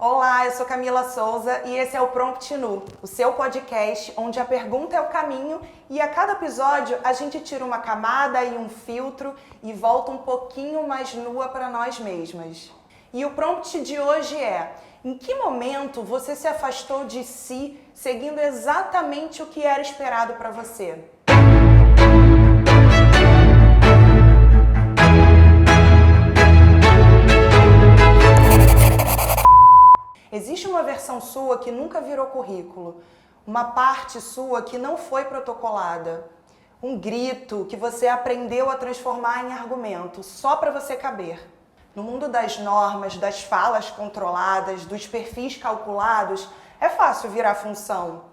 Olá, eu sou Camila Souza e esse é o Prompt Nu, o seu podcast onde a pergunta é o caminho e a cada episódio a gente tira uma camada e um filtro e volta um pouquinho mais nua para nós mesmas. E o prompt de hoje é: em que momento você se afastou de si, seguindo exatamente o que era esperado para você? Existe uma versão sua que nunca virou currículo, uma parte sua que não foi protocolada, um grito que você aprendeu a transformar em argumento só para você caber. No mundo das normas, das falas controladas, dos perfis calculados, é fácil virar função.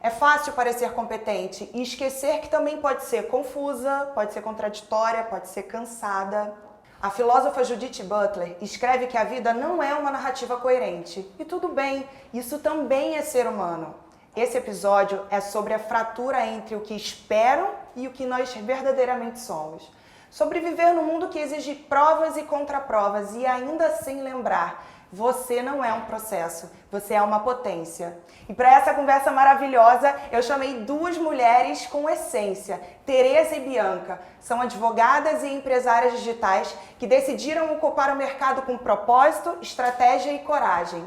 É fácil parecer competente e esquecer que também pode ser confusa, pode ser contraditória, pode ser cansada. A filósofa Judith Butler escreve que a vida não é uma narrativa coerente. E tudo bem, isso também é ser humano. Esse episódio é sobre a fratura entre o que esperam e o que nós verdadeiramente somos. Sobre viver num mundo que exige provas e contraprovas e ainda assim lembrar: você não é um processo, você é uma potência. E para essa conversa maravilhosa, eu chamei duas mulheres com essência, Tereza e Bianca. São advogadas e empresárias digitais que decidiram ocupar o mercado com propósito, estratégia e coragem.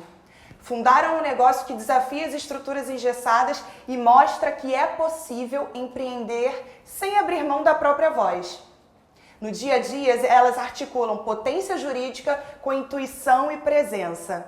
Fundaram um negócio que desafia as estruturas engessadas e mostra que é possível empreender sem abrir mão da própria voz. No dia a dia, elas articulam potência jurídica com intuição e presença.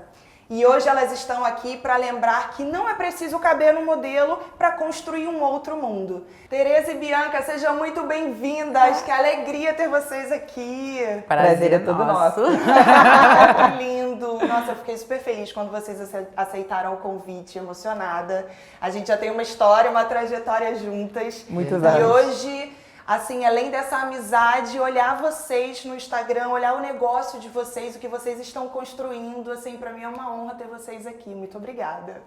E hoje elas estão aqui para lembrar que não é preciso caber no modelo para construir um outro mundo. Tereza e Bianca, sejam muito bem-vindas. Que alegria ter vocês aqui. Prazer é todo nosso. Que lindo. Nossa, eu fiquei super feliz quando vocês aceitaram o convite, emocionada. A gente já tem uma história, uma trajetória juntas. Muitos anos. E hoje, assim, além dessa amizade, olhar vocês no Instagram, olhar o negócio de vocês, o que vocês estão construindo, assim, pra mim é uma honra ter vocês aqui. Muito obrigada.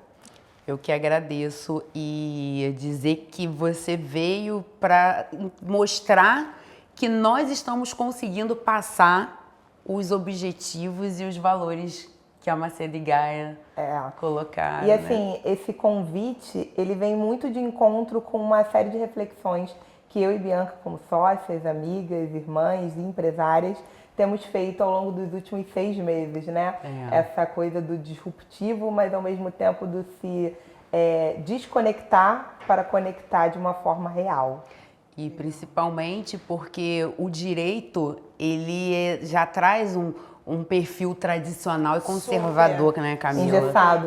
Eu que agradeço e dizer que você veio para mostrar que nós estamos conseguindo passar os objetivos e os valores que a Macedo e Gaia colocaram. E assim, esse convite, ele vem muito de encontro com uma série de reflexões que eu e Bianca, como sócias, amigas, irmãs e empresárias, temos feito ao longo dos últimos 6 meses, né? Essa coisa do disruptivo, mas ao mesmo tempo do se desconectar para conectar de uma forma real. E principalmente porque o direito, ele já traz um perfil tradicional e conservador, né, Camila?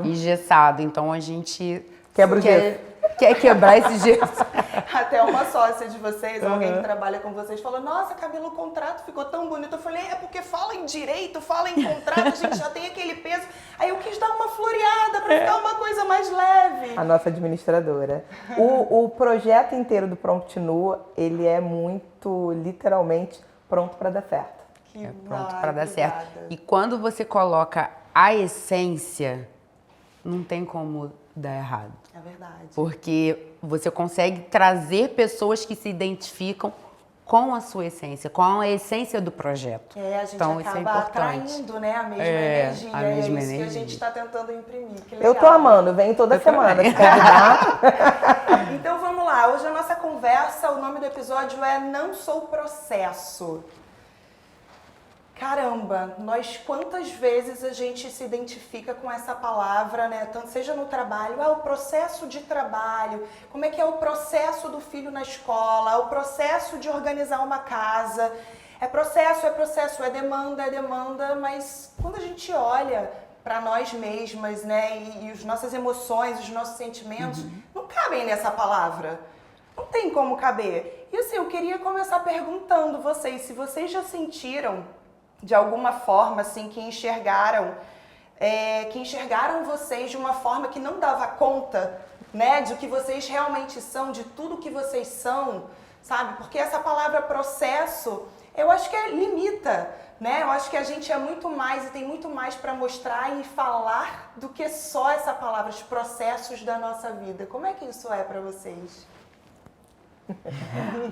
Engessado. Então a gente quer quebrar esse gesso. Até uma sócia de vocês, alguém que trabalha com vocês, falou: nossa, Camila, o contrato ficou tão bonito. Eu falei: é porque fala em direito, fala em contrato, a gente já tem aquele peso. Aí eu quis dar uma floreada para ficar uma coisa mais leve. A nossa administradora. O projeto inteiro do Prompt Nu, ele é muito, literalmente, pronto para dar certo. Pronto para dar certo. E quando você coloca a essência, não tem como dar errado. É verdade. Porque você consegue trazer pessoas que se identificam com a sua essência, com a essência do projeto. A gente então, acaba isso é importante. atraindo, né, a mesma energia. A mesma é isso energia. que a gente está tentando imprimir. Que legal. Eu tô amando, venho toda semana se convidar. Então vamos lá, hoje a nossa conversa, o nome do episódio é Não Sou Processo. Caramba, quantas vezes a gente se identifica com essa palavra, né? Tanto seja no trabalho, o processo de trabalho, como é que é o processo do filho na escola, o processo de organizar uma casa. É processo, é demanda, mas quando a gente olha para nós mesmas, né, e as nossas emoções, os nossos sentimentos, não cabem nessa palavra. Não tem como caber. E assim, eu queria começar perguntando vocês, se vocês já sentiram de alguma forma, assim, que enxergaram vocês de uma forma que não dava conta, né, de o que vocês realmente são, de tudo que vocês são, sabe? Porque essa palavra processo, eu acho que limita, né? Eu acho que a gente é muito mais e tem muito mais para mostrar e falar do que só essa palavra, os processos da nossa vida. Como é que isso é para vocês?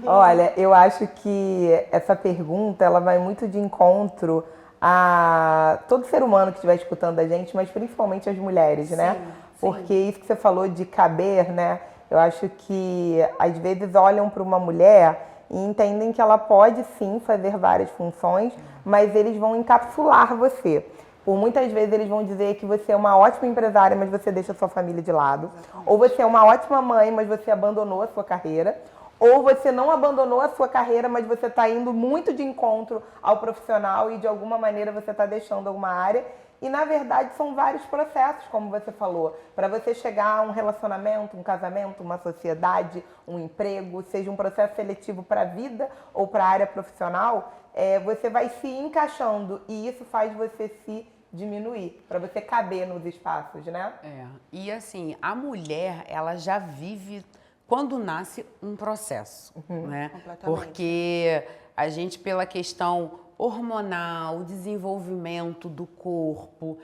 Olha, eu acho que essa pergunta ela vai muito de encontro a todo ser humano que estiver escutando a gente, mas principalmente as mulheres, né? Porque isso que você falou de caber, né? Eu acho que às vezes olham para uma mulher e entendem que ela pode sim fazer várias funções, mas eles vão encapsular você. Por muitas vezes eles vão dizer que você é uma ótima empresária, mas você deixa a sua família de lado. Ou você é uma ótima mãe, mas você abandonou a sua carreira. Ou você não abandonou a sua carreira, mas você está indo muito de encontro ao profissional e de alguma maneira você está deixando alguma área. E na verdade são vários processos, como você falou, para você chegar a um relacionamento, um casamento, uma sociedade, um emprego, seja um processo seletivo para a vida ou para a área profissional, você vai se encaixando e isso faz você se diminuir, para você caber nos espaços, né? E assim, a mulher, ela já vive, quando nasce, um processo, né? Porque a gente, pela questão hormonal, o desenvolvimento do corpo,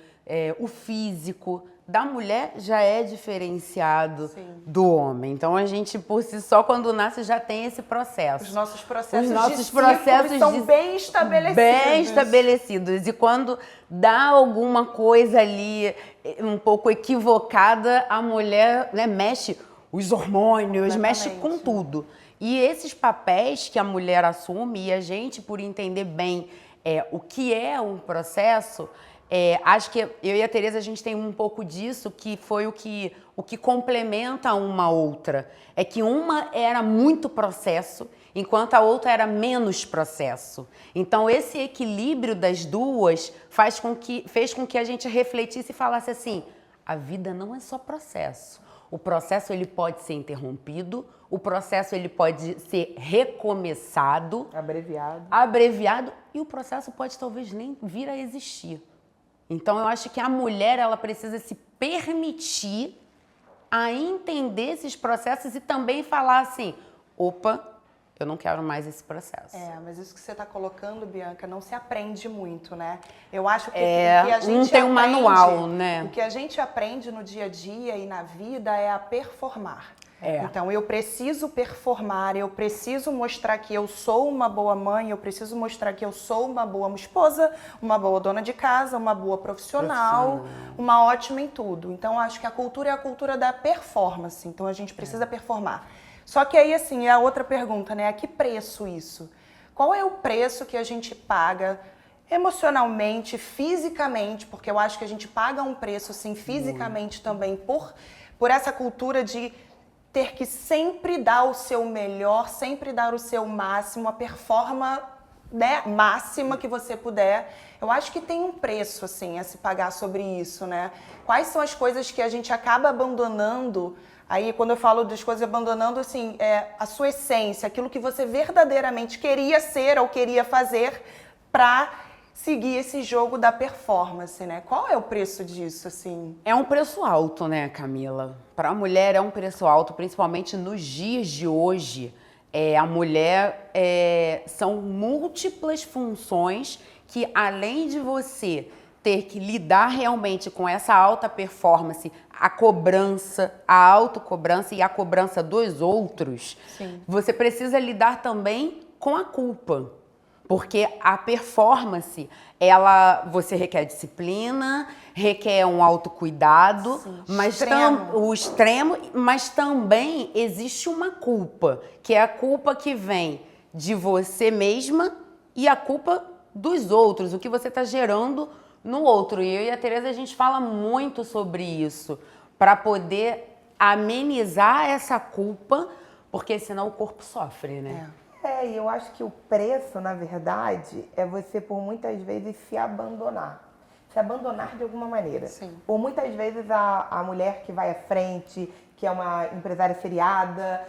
o físico da mulher já é diferenciado do homem. Então a gente, por si só, quando nasce, já tem esse processo. Os nossos processos são bem estabelecidos. Bem estabelecidos. E quando dá alguma coisa ali um pouco equivocada, a mulher, né, mexe os hormônios, mexe com tudo. E esses papéis que a mulher assume, e a gente, por entender bem o que é um processo, acho que eu e a Tereza, a gente tem um pouco disso, que foi o que complementa uma outra. É que uma era muito processo, enquanto a outra era menos processo. Então, esse equilíbrio das duas fez com que a gente refletisse e falasse assim, a vida não é só processo. O processo ele pode ser interrompido, o processo ele pode ser recomeçado, abreviado e o processo pode talvez nem vir a existir. Então eu acho que a mulher ela precisa se permitir a entender esses processos e também falar assim, opa, eu não quero mais esse processo. Mas isso que você está colocando, Bianca, não se aprende muito, né? Eu acho que, que a gente não tem um manual, né? O que a gente aprende no dia a dia e na vida é a performar. Então, eu preciso performar, eu preciso mostrar que eu sou uma boa mãe, eu preciso mostrar que eu sou uma boa esposa, uma boa dona de casa, uma boa profissional, uma ótima em tudo. Então, acho que a cultura é a cultura da performance. Então, a gente precisa performar. Só que aí, assim, é a outra pergunta, né? A que preço isso? Qual é o preço que a gente paga emocionalmente, fisicamente? Porque eu acho que a gente paga um preço, sim, fisicamente também, por essa cultura de ter que sempre dar o seu melhor, sempre dar o seu máximo, a performance, né, máxima que você puder. Eu acho que tem um preço, assim, a se pagar sobre isso, né? Quais são as coisas que a gente acaba abandonando? Aí, quando eu falo das coisas abandonando, assim, a sua essência, aquilo que você verdadeiramente queria ser ou queria fazer para seguir esse jogo da performance, né? Qual é o preço disso, assim? É um preço alto, né, Camila? Para a mulher é um preço alto, principalmente nos dias de hoje. A mulher são múltiplas funções que, além de você ter que lidar realmente com essa alta performance, a cobrança, a autocobrança e a cobrança dos outros, você precisa lidar também com a culpa. Porque a performance, você requer disciplina, requer um autocuidado, mas mas também existe uma culpa, que é a culpa que vem de você mesma e a culpa dos outros, o que você está gerando no outro. E eu e a Tereza, a gente fala muito sobre isso, para poder amenizar essa culpa, porque senão o corpo sofre, né? E eu acho que o preço, na verdade, é você, por muitas vezes, se abandonar. Se abandonar de alguma maneira. Por muitas vezes, a mulher que vai à frente, que é uma empresária seriada,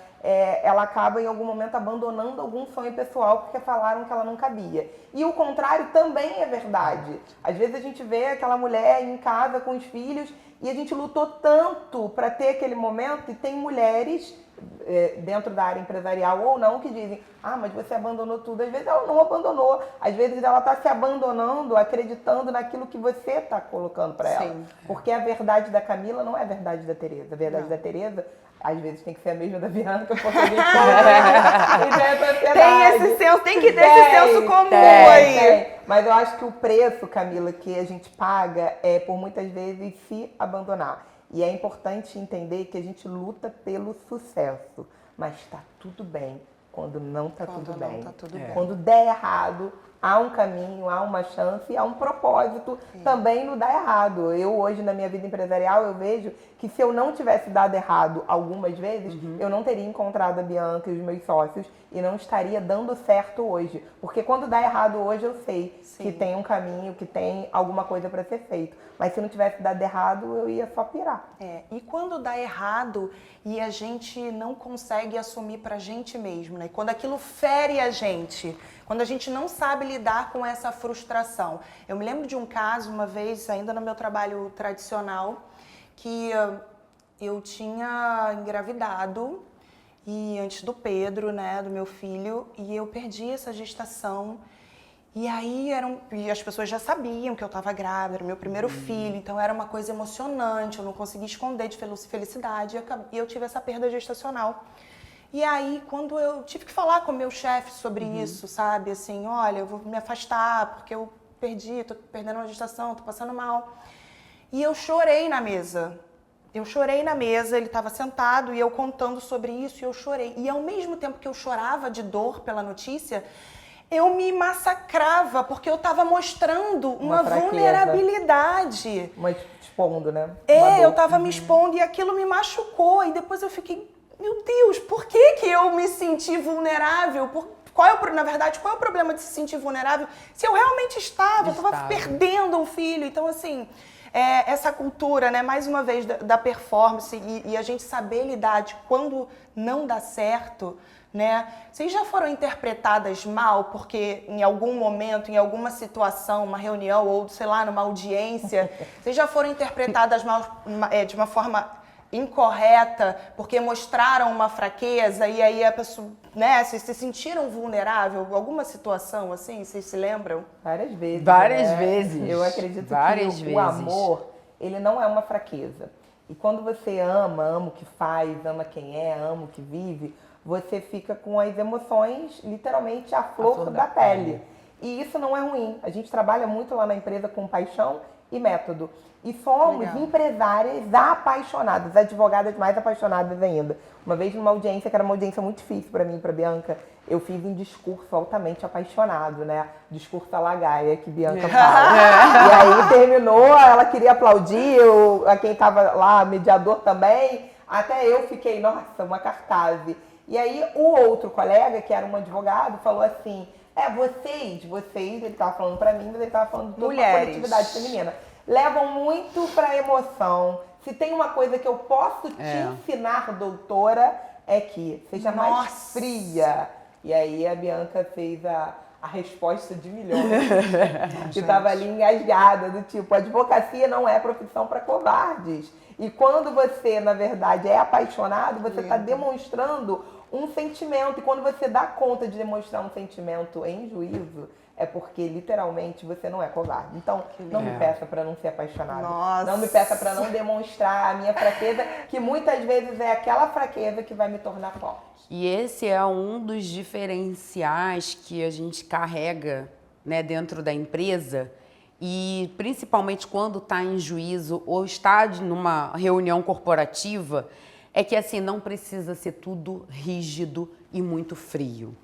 ela acaba, em algum momento, abandonando algum sonho pessoal porque falaram que ela não cabia. E o contrário também é verdade. Às vezes, a gente vê aquela mulher em casa com os filhos e a gente lutou tanto para ter aquele momento, e tem mulheres dentro da área empresarial ou não que dizem, mas você abandonou tudo. Às vezes ela não abandonou, às vezes ela está se abandonando, acreditando naquilo que você está colocando para ela. Porque a verdade da Camila não é a verdade da Tereza. A verdade da Tereza, às vezes, tem que ser a mesma da Bianca, porque a gente tem esse senso comum aí. Mas eu acho que o preço, Camila, que a gente paga é por muitas vezes se abandonar. E é importante entender que a gente luta pelo sucesso, mas está tudo bem quando não está tudo bem. Tá tudo bem. Quando der errado, há um caminho, há uma chance, há um propósito também no dar errado. Eu hoje na minha vida empresarial eu vejo que se eu não tivesse dado errado algumas vezes, eu não teria encontrado a Bianca e os meus sócios e não estaria dando certo hoje. Porque quando dá errado hoje eu sei que tem um caminho, que tem alguma coisa para ser feito. Mas se não tivesse dado errado, eu ia só pirar. E quando dá errado e a gente não consegue assumir pra gente mesmo, né? E quando aquilo fere a gente, quando a gente não sabe lidar com essa frustração. Eu me lembro de um caso, uma vez, ainda no meu trabalho tradicional, que eu tinha engravidado e antes do Pedro, né, do meu filho, e eu perdi essa gestação. E aí e as pessoas já sabiam que eu estava grávida, era meu primeiro filho, então era uma coisa emocionante, eu não conseguia esconder de felicidade e eu tive essa perda gestacional. E aí, quando eu tive que falar com o meu chefe sobre isso, sabe, assim, olha, eu vou me afastar porque eu tô perdendo uma gestação, tô passando mal. E eu chorei na mesa. Ele estava sentado e eu contando sobre isso e eu chorei. E ao mesmo tempo que eu chorava de dor pela notícia, eu me massacrava, porque eu estava mostrando uma vulnerabilidade. Expondo, né? Eu estava me expondo e aquilo me machucou. E depois eu fiquei, meu Deus, por que eu me senti vulnerável? Na verdade, qual é o problema de se sentir vulnerável? Se eu realmente eu estava perdendo um filho. Então, assim, essa cultura, né, mais uma vez, da performance e a gente saber lidar de quando não dá certo, né? Vocês já foram interpretadas mal porque em algum momento, em alguma situação, uma reunião ou, sei lá, numa audiência, vocês já foram interpretadas mal de uma forma incorreta porque mostraram uma fraqueza e aí a pessoa, né, vocês se sentiram vulnerável? Alguma situação assim, vocês se lembram? Várias vezes. Várias vezes. Eu acredito Várias que vezes. O amor, ele não é uma fraqueza. E quando você ama o que faz, ama quem é, ama o que vive, você fica com as emoções literalmente à flor da pele. E isso não é ruim. A gente trabalha muito lá na empresa com paixão e método. E somos empresárias apaixonadas, advogadas mais apaixonadas ainda. Uma vez numa audiência, que era uma audiência muito difícil para mim e para Bianca, eu fiz um discurso altamente apaixonado, né? Discurso à lagaia, que Bianca fala. E aí terminou, ela queria aplaudir, a quem estava lá, mediador também. Até eu fiquei, nossa, uma cartaz. E aí o outro colega, que era um advogado, falou assim, vocês, ele estava falando para mim, mas ele estava falando de toda uma coletividade feminina. Levam muito pra emoção. Se tem uma coisa que eu posso te ensinar, doutora, é que seja mais fria. E aí a Bianca fez a resposta de milhões. Que estava ali engasgada, do tipo, a advocacia não é profissão para covardes. E quando você, na verdade, é apaixonado, você está demonstrando um sentimento. E quando você dá conta de demonstrar um sentimento em juízo, é porque, literalmente, você não é covarde. Então, não me peça para não ser apaixonada. Nossa. Não me peça para não demonstrar a minha fraqueza, que muitas vezes é aquela fraqueza que vai me tornar forte. E esse é um dos diferenciais que a gente carrega, né, dentro da empresa. E, principalmente, quando está em juízo ou está numa reunião corporativa, é que, assim, não precisa ser tudo rígido e muito frio.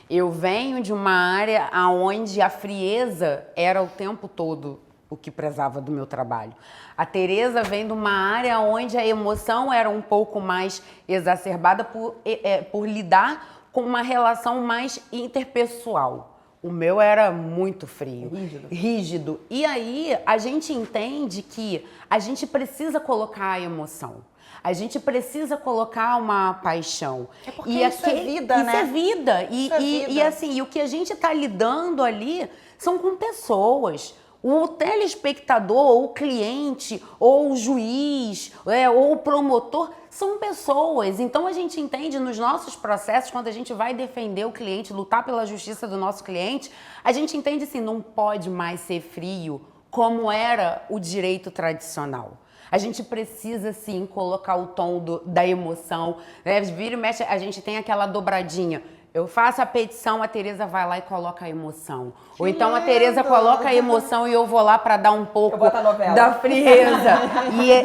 Eu venho de uma área onde a frieza era o tempo todo o que prezava do meu trabalho. A Tereza vem de uma área onde a emoção era um pouco mais exacerbada por lidar com uma relação mais interpessoal. O meu era muito frio, rígido. E aí a gente entende que a gente precisa colocar a emoção. A gente precisa colocar uma paixão. É porque isso é vida, né? Isso é vida. E assim, e o que a gente está lidando ali são com pessoas. O telespectador, ou o cliente, ou o juiz, ou o promotor, são pessoas. Então a gente entende nos nossos processos, quando a gente vai defender o cliente, lutar pela justiça do nosso cliente, a gente entende assim, não pode mais ser frio como era o direito tradicional. A gente precisa, sim, colocar o tom da emoção, né? Vira e mexe, a gente tem aquela dobradinha. Eu faço a petição, a Tereza vai lá e coloca a emoção. Ou então a lindo! Tereza coloca a emoção e eu vou lá para dar um pouco boto a novela. da frieza.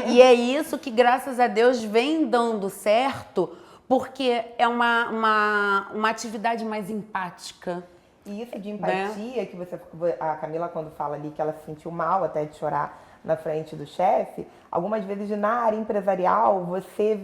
E é isso que, graças a Deus, vem dando certo, porque é uma atividade mais empática. E isso de empatia, que a Camila, quando fala ali que ela se sentiu mal até de chorar na frente do chefe, algumas vezes na área empresarial você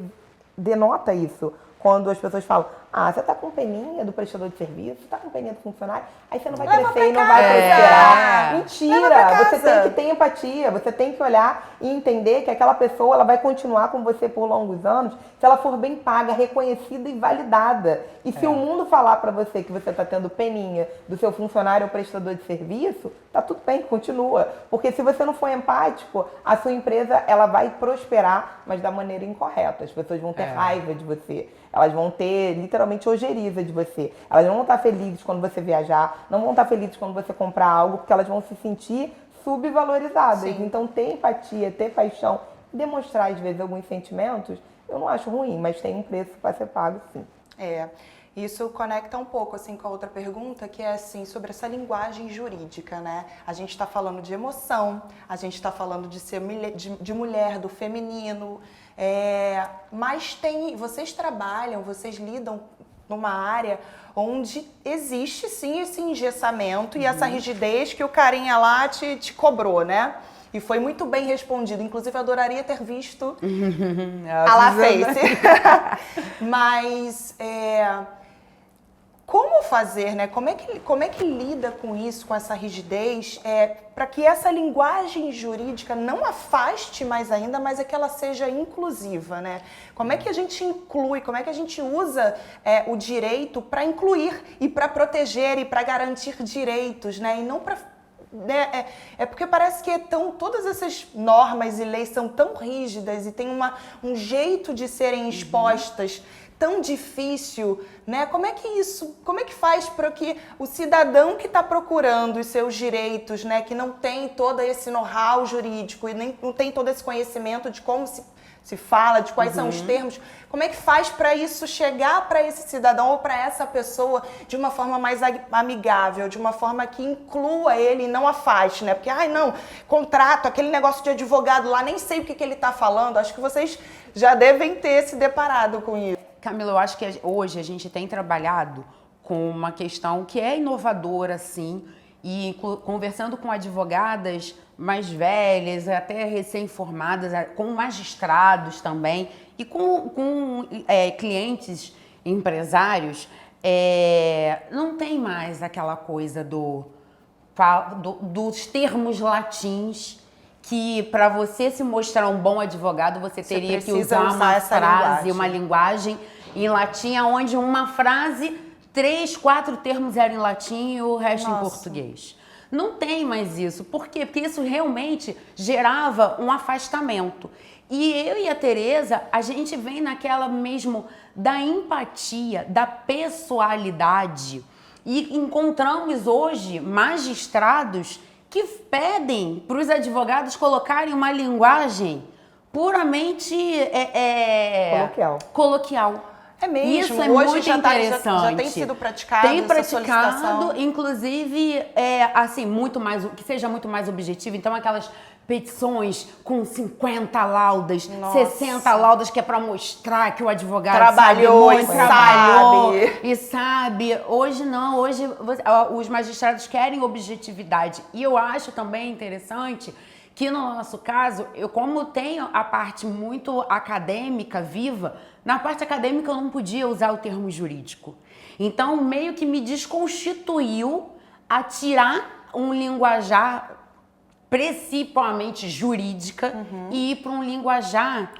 denota isso. Quando as pessoas falam, você tá com peninha do prestador de serviço, você tá com peninha do funcionário, aí você não vai crescer e não vai prosperar. Mentira! Você tem que ter empatia, você tem que olhar e entender que aquela pessoa ela vai continuar com você por longos anos se ela for bem paga, reconhecida e validada. E se o mundo falar pra você que você tá tendo peninha do seu funcionário ou prestador de serviço, tá tudo bem, continua. Porque se você não for empático, a sua empresa ela vai prosperar, mas da maneira incorreta. As pessoas vão ter raiva de você. Elas vão ter, literalmente, ojeriza de você. Elas não vão estar felizes quando você viajar, não vão estar felizes quando você comprar algo, porque elas vão se sentir subvalorizadas. Sim. Então, ter empatia, ter paixão, demonstrar, às vezes, alguns sentimentos, eu não acho ruim, mas tem um preço para ser pago, sim. Isso conecta um pouco assim com a outra pergunta, que é assim sobre essa linguagem jurídica, né? A gente está falando de emoção, a gente está falando de ser de mulher, do feminino, mas vocês trabalham, vocês lidam numa área onde existe sim esse engessamento e essa rigidez que o carinha lá te cobrou, né? E foi muito bem respondido. Inclusive, eu adoraria ter visto a La Face. Mas como fazer, né? Como é que lida com isso, com essa rigidez, para que essa linguagem jurídica não afaste mais ainda, mas é que ela seja inclusiva, né? Como é que a gente inclui, como é que a gente usa o direito para incluir e para proteger e para garantir direitos, né? E não para... porque parece que todas essas normas e leis são tão rígidas e tem um jeito de serem expostas tão difícil, né? Como é que faz para que o cidadão que está procurando os seus direitos, né, que não tem todo esse know-how jurídico e nem não tem todo esse conhecimento de como se fala, de quais são os termos, como é que faz para isso chegar para esse cidadão ou para essa pessoa de uma forma mais amigável, de uma forma que inclua ele e não afaste, né? Porque, não, contrato, aquele negócio de advogado lá, nem sei o que ele está falando. Acho que vocês já devem ter se deparado com isso. Camila, eu acho que hoje a gente tem trabalhado com uma questão que é inovadora, sim, e conversando com advogadas mais velhas, até recém-formadas, com magistrados também, e com clientes empresários, não tem mais aquela coisa dos termos latins, que para você se mostrar um bom advogado, você teria que usar uma frase, uma linguagem em latim, onde uma frase, 3, 4 termos eram em latim e o resto em português. Não tem mais isso. Por quê? Porque isso realmente gerava um afastamento. E eu e a Tereza, a gente vem naquela mesmo da empatia, da pessoalidade. E encontramos hoje magistrados que pedem para os advogados colocarem uma linguagem puramente coloquial. É mesmo, isso é hoje muito já interessante. Já tem sido praticado. Tem praticado, inclusive, assim, que seja muito mais objetivo. Então, aquelas petições com 50 laudas, 60 laudas, que é para mostrar que o advogado trabalhou e sabe. Hoje não, hoje os magistrados querem objetividade. E eu acho também interessante que no nosso caso, como tenho a parte muito acadêmica viva, na parte acadêmica eu não podia usar o termo jurídico. Então, meio que me desconstituiu a tirar um linguajar principalmente jurídica e ir para um linguajar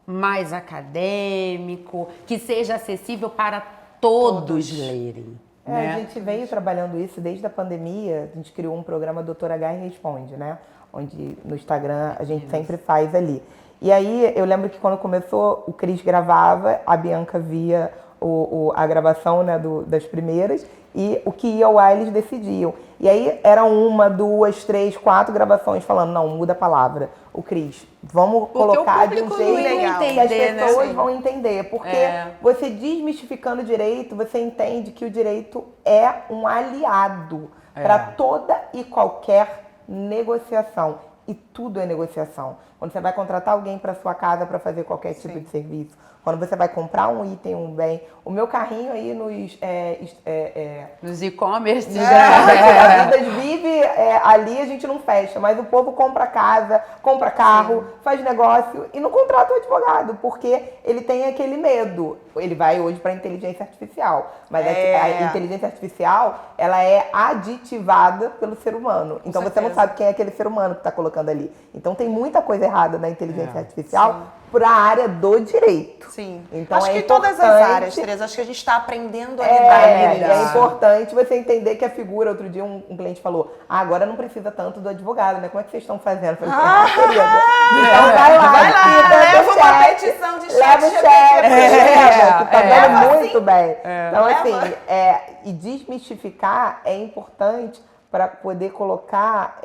mais acadêmico, que seja acessível para todos lerem. A gente veio trabalhando isso desde a pandemia. A gente criou um programa Doutora H Responde, né? Onde no Instagram a gente sempre faz ali. E aí eu lembro que quando começou, o Cris gravava, a Bianca via a gravação, né, das primeiras, e o que ia ao ar eles decidiam. E aí eram 1, 2, 3, 4 gravações falando, não, muda a palavra. O Cris, vamos colocar de um jeito que as pessoas vão entender. Porque você desmistificando o direito, você entende que o direito é um aliado para toda e qualquer negociação. E tudo é negociação. Quando você vai contratar alguém para sua casa para fazer qualquer tipo de serviço, quando você vai comprar um item, um bem. O meu carrinho aí nos e-commerce. A Vidas Vive, ali a gente não fecha, mas o povo compra casa, compra carro, faz negócio e não contrata o advogado, porque ele tem aquele medo. Ele vai hoje para a inteligência artificial, mas a inteligência artificial, ela é aditivada pelo ser humano. Então você não sabe quem é aquele ser humano que está colocando ali. Então tem muita coisa errada na inteligência artificial para a área do direito. Sim. Então acho que em todas as áreas, Tereza, acho que a gente está aprendendo a lidar melhor. É importante você entender que a figura, outro dia um cliente falou, agora não precisa tanto do advogado, né? Como é que vocês estão fazendo? Eu falei, querida, então vai lá, leva uma petição de chat. Leva o chat, que tá dando muito bem. Então, assim, e desmistificar é importante para poder colocar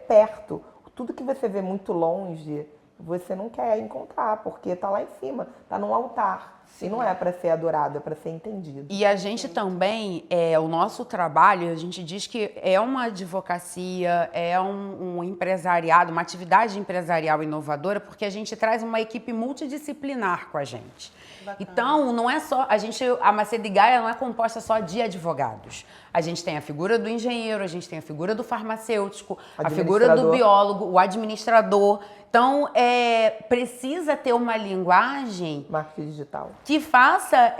perto. Tudo que você vê muito longe, você não quer encontrar, porque tá lá em cima, tá num altar. Sim. E não é para ser adorado, é para ser entendido. E a gente também, o nosso trabalho, a gente diz que é uma advocacia, é um empresariado, uma atividade empresarial inovadora, porque a gente traz uma equipe multidisciplinar com a gente. Bacana. Então, não é só, a Macedo e Gaia não é composta só de advogados. A gente tem a figura do engenheiro, a gente tem a figura do farmacêutico, a figura do biólogo, o administrador. Então, precisa ter uma linguagem... marketing digital. Que faça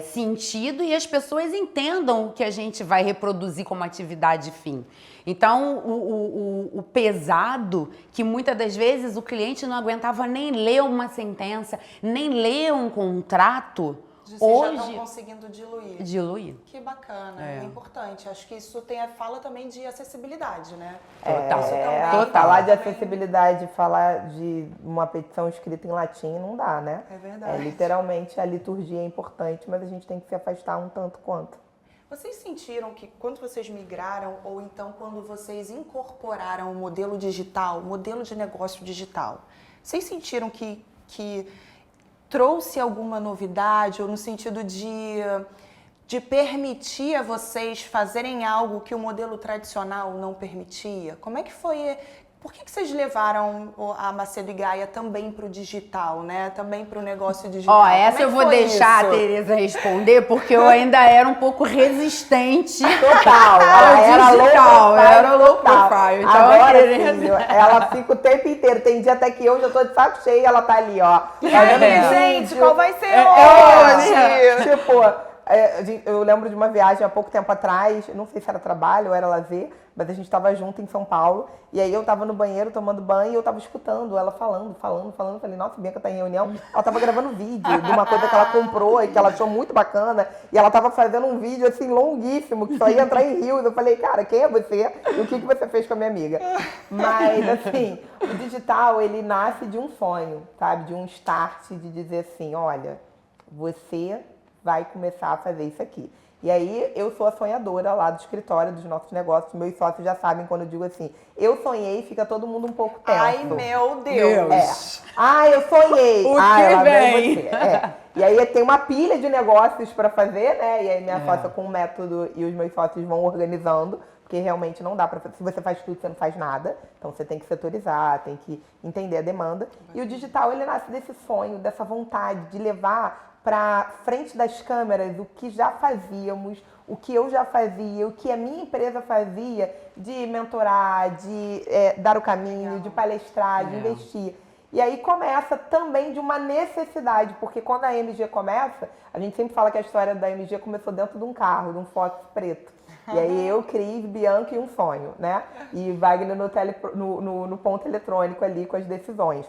sentido e as pessoas entendam o que a gente vai reproduzir como atividade fim. Então, o pesado, que muitas das vezes o cliente não aguentava nem ler uma sentença, nem ler um contrato... Hoje já estão conseguindo diluir. Diluir. Que bacana, é importante. Acho que isso fala também de acessibilidade, né? Total. Falar de acessibilidade, falar de uma petição escrita em latim não dá, né? É verdade. Literalmente a liturgia é importante, mas a gente tem que se afastar um tanto quanto. Vocês sentiram que quando vocês migraram, ou então quando vocês incorporaram o modelo digital, o modelo de negócio digital, vocês sentiram que trouxe alguma novidade, ou no sentido de permitir a vocês fazerem algo que o modelo tradicional não permitia? Como é que foi? Por que vocês levaram a Macedo e Gaia também para o digital, né? Também para o negócio digital? Essa eu vou deixar a Tereza responder, porque eu ainda era um pouco resistente. Total. Ela era low profile. Então agora, filho, ela fica o tempo inteiro. Tem dia até que eu já tô de saco cheio e ela tá ali, ó. Gente, qual vai ser hoje? Tipo, eu lembro de uma viagem há pouco tempo atrás, não sei se era trabalho ou era lazer, mas a gente estava junto em São Paulo, e aí eu estava no banheiro tomando banho e eu estava escutando ela falando. Falei, nossa, Bianca tá em reunião. Ela estava gravando vídeo de uma coisa que ela comprou e que ela achou muito bacana, e ela estava fazendo um vídeo assim longuíssimo, que só ia entrar em rios. Eu falei, cara, quem é você? E o que você fez com a minha amiga? Mas assim, o digital, ele nasce de um sonho, sabe? De um start, de dizer assim, olha, você vai começar a fazer isso aqui. E aí, eu sou a sonhadora lá do escritório, dos nossos negócios. Meus sócios já sabem quando eu digo assim, eu sonhei, fica todo mundo um pouco tenso. Ai, meu Deus! Eu sonhei. O que vem? E aí, tem uma pilha de negócios para fazer, né? E aí, minha sócia com o método e os meus sócios vão organizando, porque realmente não dá para... Se você faz tudo, você não faz nada. Então, você tem que setorizar, tem que entender a demanda. E o digital, ele nasce desse sonho, dessa vontade de levar para frente das câmeras o que já fazíamos, o que eu já fazia, o que a minha empresa fazia de mentorar, de dar o caminho, de palestrar, de investir. E aí começa também de uma necessidade, porque quando a MG começa, a gente sempre fala que a história da MG começou dentro de um carro, de um Fox preto. E aí eu, Cris, Bianca e um sonho, né? E Wagner no ponto eletrônico ali com as decisões.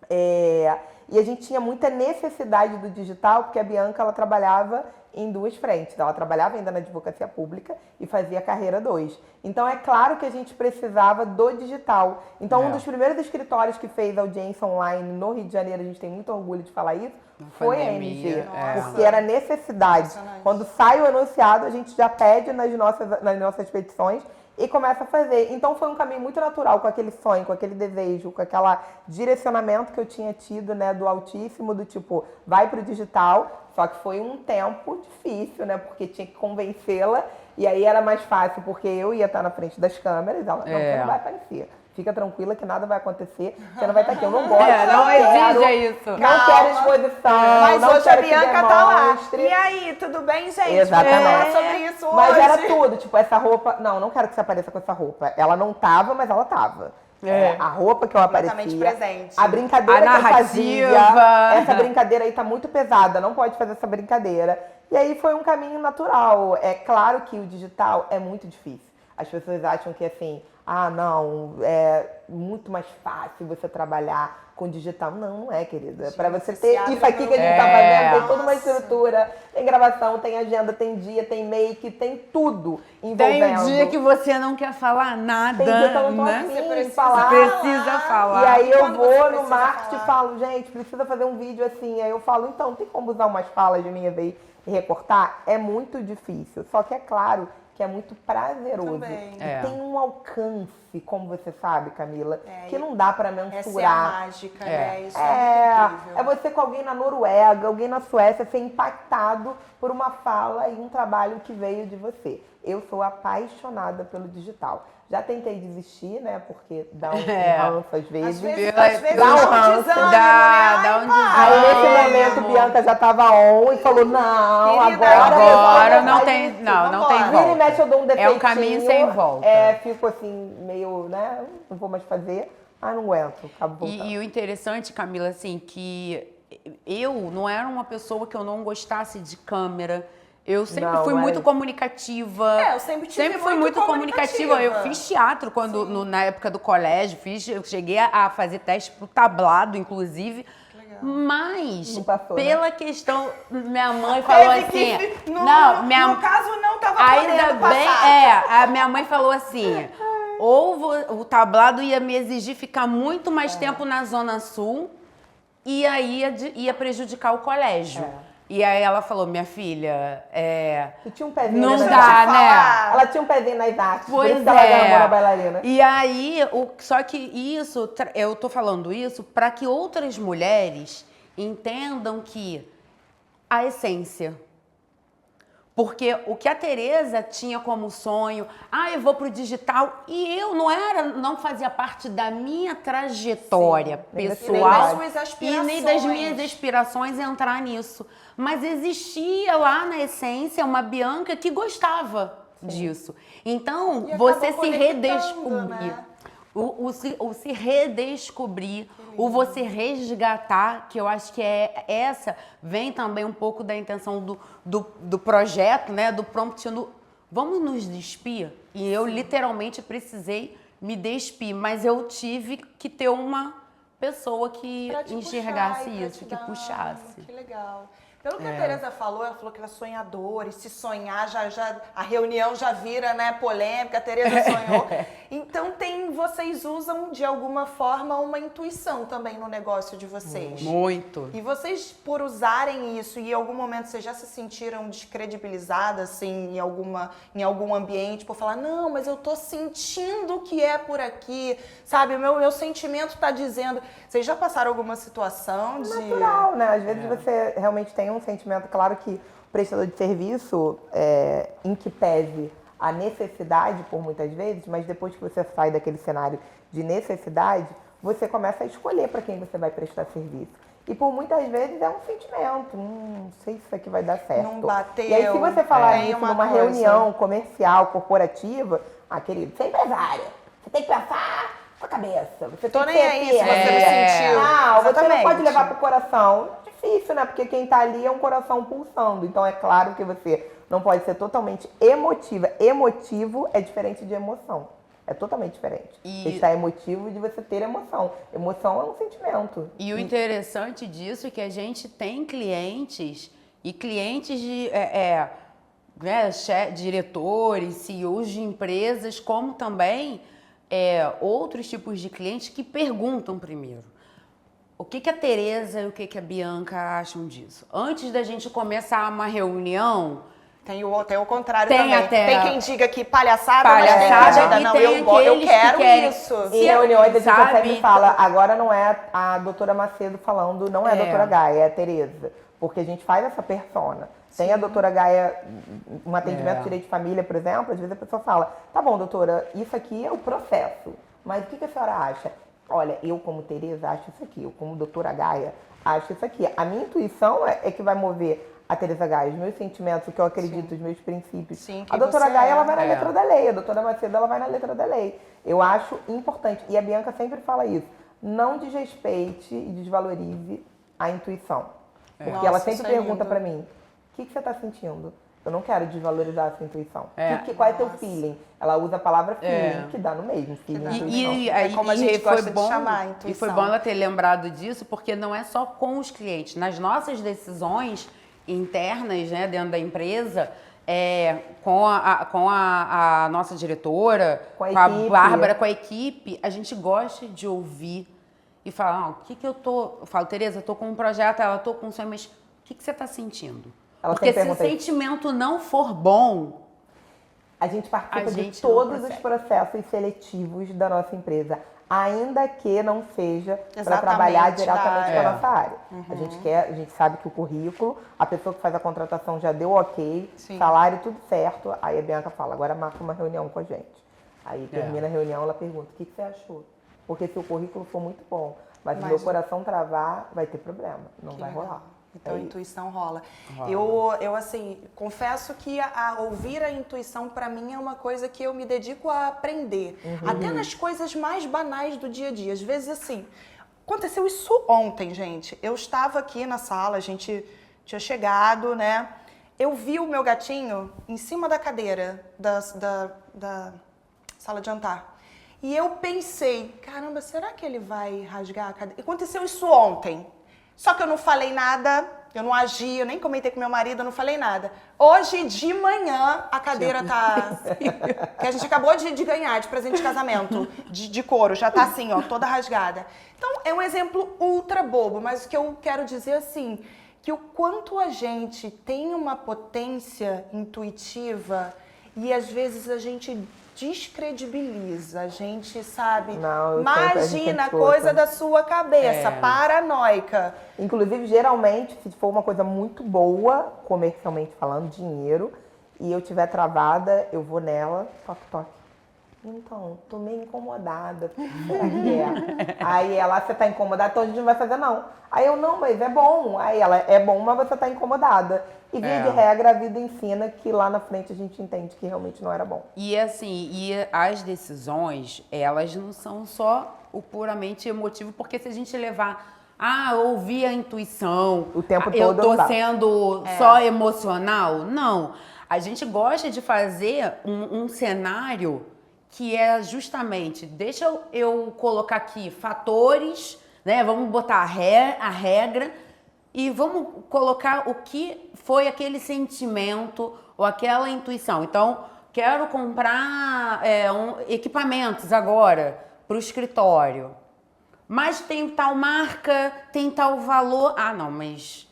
E a gente tinha muita necessidade do digital, porque a Bianca, ela trabalhava em duas frentes. Ela trabalhava ainda na advocacia pública e fazia carreira 2. Então, é claro que a gente precisava do digital. Então, um dos primeiros escritórios que fez audiência online no Rio de Janeiro, a gente tem muito orgulho de falar isso, foi a MG. Porque era necessidade. Quando sai o enunciado, a gente já pede nas nossas petições e começa a fazer. Então foi um caminho muito natural, com aquele sonho, com aquele desejo, com aquele direcionamento que eu tinha tido, né, do Altíssimo, do tipo, vai pro digital. Só que foi um tempo difícil, né, porque tinha que convencê-la. E aí era mais fácil, porque eu ia estar na frente das câmeras. Ela, não, você não vai aparecer. Fica tranquila que nada vai acontecer. Você não vai estar aqui. Eu não gosto. Não exija isso. Não quero exposição. Mas não hoje a quero que Bianca tá lá. demonstre. E aí, tudo bem, gente? Exatamente. Vamos falar sobre isso hoje. Mas era tudo, tipo, essa roupa... Não quero que você apareça com essa roupa. Ela não tava, mas ela tava. A roupa que eu aparecia, presente. a brincadeira A que eu fazia, narrativa. essa brincadeira aí tá muito pesada, não pode fazer essa brincadeira. E aí foi um caminho natural. É claro que o digital é muito difícil. As pessoas acham que assim, não, é muito mais fácil você trabalhar com digital. Não é, querida. Para você ter isso aqui que a gente tá fazendo, tem toda uma estrutura, tem gravação, tem agenda, tem dia, tem make, tem tudo envolvendo. Tem um dia que você não quer falar nada, Tem dia que eu não tô né? afim de falar. Precisa falar. E aí eu Quando você vou no precisa marketing e falar? falo, gente, precisa fazer um vídeo assim. Aí eu falo, então, tem como usar umas falas minhas aí e recortar? É muito difícil. Só que é claro que é muito prazeroso. Também. E tem um alcance, como você sabe, Camila, que e não dá pra mensurar. Essa é a mágica, né? Isso é muito incrível. É você com alguém na Noruega, alguém na Suécia ser impactado por uma fala e um trabalho que veio de você. Eu sou apaixonada pelo digital. Já tentei desistir, né? Porque dá um ranço às vezes. Às vezes dá um ranço. desânimo, Dá um desânimo. Aí nesse momento, Bianca já tava on e falou, não, Querida, Agora não vai tem, isso. não tem Vira e volta. mexe, eu dou um defeitinho. É um caminho sem volta. Fico assim, meio, né? Não vou mais fazer. Não aguento. Acabo voltando. E o interessante, Camila, assim, que eu não era uma pessoa que eu não gostasse de câmera. Eu sempre fui muito comunicativa. Eu sempre fui muito comunicativa. Eu fiz teatro na época do colégio, eu cheguei a fazer teste pro tablado, inclusive. Mas, pela questão, minha mãe falou assim... No caso, não tava podendo passar. A minha mãe falou assim, o tablado ia me exigir ficar muito mais tempo na Zona Sul e aí ia prejudicar o colégio. E aí ela falou, minha filha, Tu tinha um pezinho não nas dá, artes. né? Ela tinha um pezinho nas artes, por Pois isso que ela ganhou na bailarina. E aí, só que isso, eu tô falando isso para que outras mulheres entendam que a essência. Porque o que a Tereza tinha como sonho, eu vou pro digital, e eu não fazia parte da minha trajetória pessoal e nem das minhas aspirações entrar nisso. Mas existia lá na essência uma Bianca que gostava disso. Então, você se redescobrir. Né? O se redescobrir, o você resgatar, que eu acho que vem também um pouco da intenção do projeto, né? Do prompt vamos nos despir? E eu literalmente precisei me despir, mas eu tive que ter uma pessoa que enxergasse isso, que puxasse. Que legal. Pelo que a Tereza falou, ela falou que ela é sonhadora, e se sonhar, a reunião já vira, né, polêmica, a Tereza sonhou. Então, vocês usam, de alguma forma, uma intuição também no negócio de vocês. Muito. E vocês, por usarem isso, e em algum momento vocês já se sentiram descredibilizadas, assim, em algum ambiente, por falar, não, mas eu tô sentindo que é por aqui, sabe, o meu sentimento tá dizendo... Vocês já passaram alguma situação de... Natural, né? Às vezes você realmente tem um sentimento, claro que o prestador de serviço, em que pese a necessidade por muitas vezes, mas depois que você sai daquele cenário de necessidade, você começa a escolher para quem você vai prestar serviço. E por muitas vezes é um sentimento, não sei se isso aqui vai dar certo. Não bateu. E aí se você falar isso numa reunião comercial, corporativa, querido, você é empresária, você tem que pensar com a cabeça. Você Tô tem nem que aí se você não sentiu. Não, você não Exatamente. pode levar pro coração. Difícil, né? Porque quem tá ali é um coração pulsando. Então é claro que você não pode ser totalmente emotiva. Emotivo é diferente de emoção. É totalmente diferente. E- Estar emotivo de você ter emoção. Emoção é um sentimento. E o interessante disso é que a gente tem clientes e clientes de né, diretores, CEOs de empresas, como também outros tipos de clientes que perguntam primeiro. O que a Tereza e o que a Bianca acham disso? Antes da gente começar uma reunião, Tem o contrário Tem também. até Tem quem diga que palhaçada, mas tem quem palhaçada diga, e não, tem eu aqueles que quero querem- isso. Em reuniões a gente sabe? sempre fala, agora não é a doutora Macedo falando, não é a doutora Gaia, é a Tereza. Porque a gente faz essa persona. Tem a doutora Gaia, um atendimento de direito de família, por exemplo, às vezes a pessoa fala, tá bom, doutora, isso aqui é o processo, mas o que a senhora acha? Olha, eu como Tereza acho isso aqui, eu como doutora Gaia acho isso aqui. A minha intuição é que vai mover a Tereza Gaia, os meus sentimentos, o que eu acredito, os meus princípios. Sim, A quem doutora você Gaia, é. ela vai na letra da lei, a doutora Macedo, ela vai na letra da lei. Eu acho importante, e a Bianca sempre fala isso, não desrespeite e desvalorize a intuição. Porque Nossa, ela sempre isso é pergunta lindo. pra mim, o que você tá sentindo? Eu não quero desvalorizar a sua intuição. Qual é teu feeling? Ela usa a palavra feeling, que dá no mesmo, feeling e intuição. É como a gente gosta de chamar a intuição. E foi bom ela ter lembrado disso, porque não é só com os clientes. Nas nossas decisões internas, né, dentro da empresa, com a nossa diretora, Com a a equipe. Bárbara, com a equipe, a gente gosta de ouvir e falar, o que eu tô... Eu falo, Tereza, eu tô com um projeto, ela tô com um sonho, mas o que você tá sentindo? Ela Porque sempre se o pergunta isso. sentimento não for bom, A gente participa A gente de não todos os consegue. processos seletivos da nossa empresa, ainda que não seja para Exatamente, trabalhar da diretamente com a área. nossa área. A gente sabe que o currículo, a pessoa que faz a contratação já deu ok, Sim. salário tudo certo, aí a Bianca fala, agora marca uma reunião com a gente. Aí termina a reunião, ela pergunta, o que você achou? Porque se o currículo for muito bom, mas se o meu coração travar, vai ter problema, não vai rolar. Então a isso. intuição rola. Eu assim, confesso que ouvir a intuição para mim é uma coisa que eu me dedico a aprender. Até nas coisas mais banais do dia a dia. Às vezes assim, aconteceu isso ontem, gente. Eu estava aqui na sala, a gente tinha chegado, né? Eu vi o meu gatinho em cima da cadeira da sala de jantar. E eu pensei, caramba, será que ele vai rasgar a cadeira? Aconteceu isso ontem. Só que eu não falei nada, eu não agi, eu nem comentei com meu marido, eu não falei nada. Hoje de manhã a cadeira tá... que a gente acabou de ganhar de presente de casamento, de couro, já tá assim, ó, toda rasgada. Então é um exemplo ultra bobo, mas o que eu quero dizer assim, que o quanto a gente tem uma potência intuitiva e às vezes a gente descredibiliza, a gente sabe, Não, eu sempre- a gente imagina sempre coisa ouça. da sua cabeça, paranoica. Inclusive, geralmente, se for uma coisa muito boa, comercialmente falando, dinheiro, e eu tiver travada, eu vou nela, toque, toque. Então, tô meio incomodada. Será que é? Aí ela, você tá incomodada, então a gente não vai fazer não. Aí eu, não, mas é bom. Aí ela, é bom, mas você tá incomodada. E via de regra, a vida ensina que lá na frente a gente entende que realmente não era bom. E assim, as decisões, elas não são só o puramente emotivo, porque se a gente levar, ouvir a intuição, O tempo eu todo tô não dá. sendo só emocional, não. A gente gosta de fazer um cenário que é justamente, deixa eu colocar aqui fatores, né? Vamos botar a regra e vamos colocar o que foi aquele sentimento ou aquela intuição. Então, quero comprar equipamentos agora para o escritório. Mas tem tal marca, tem tal valor. Ah, não, mas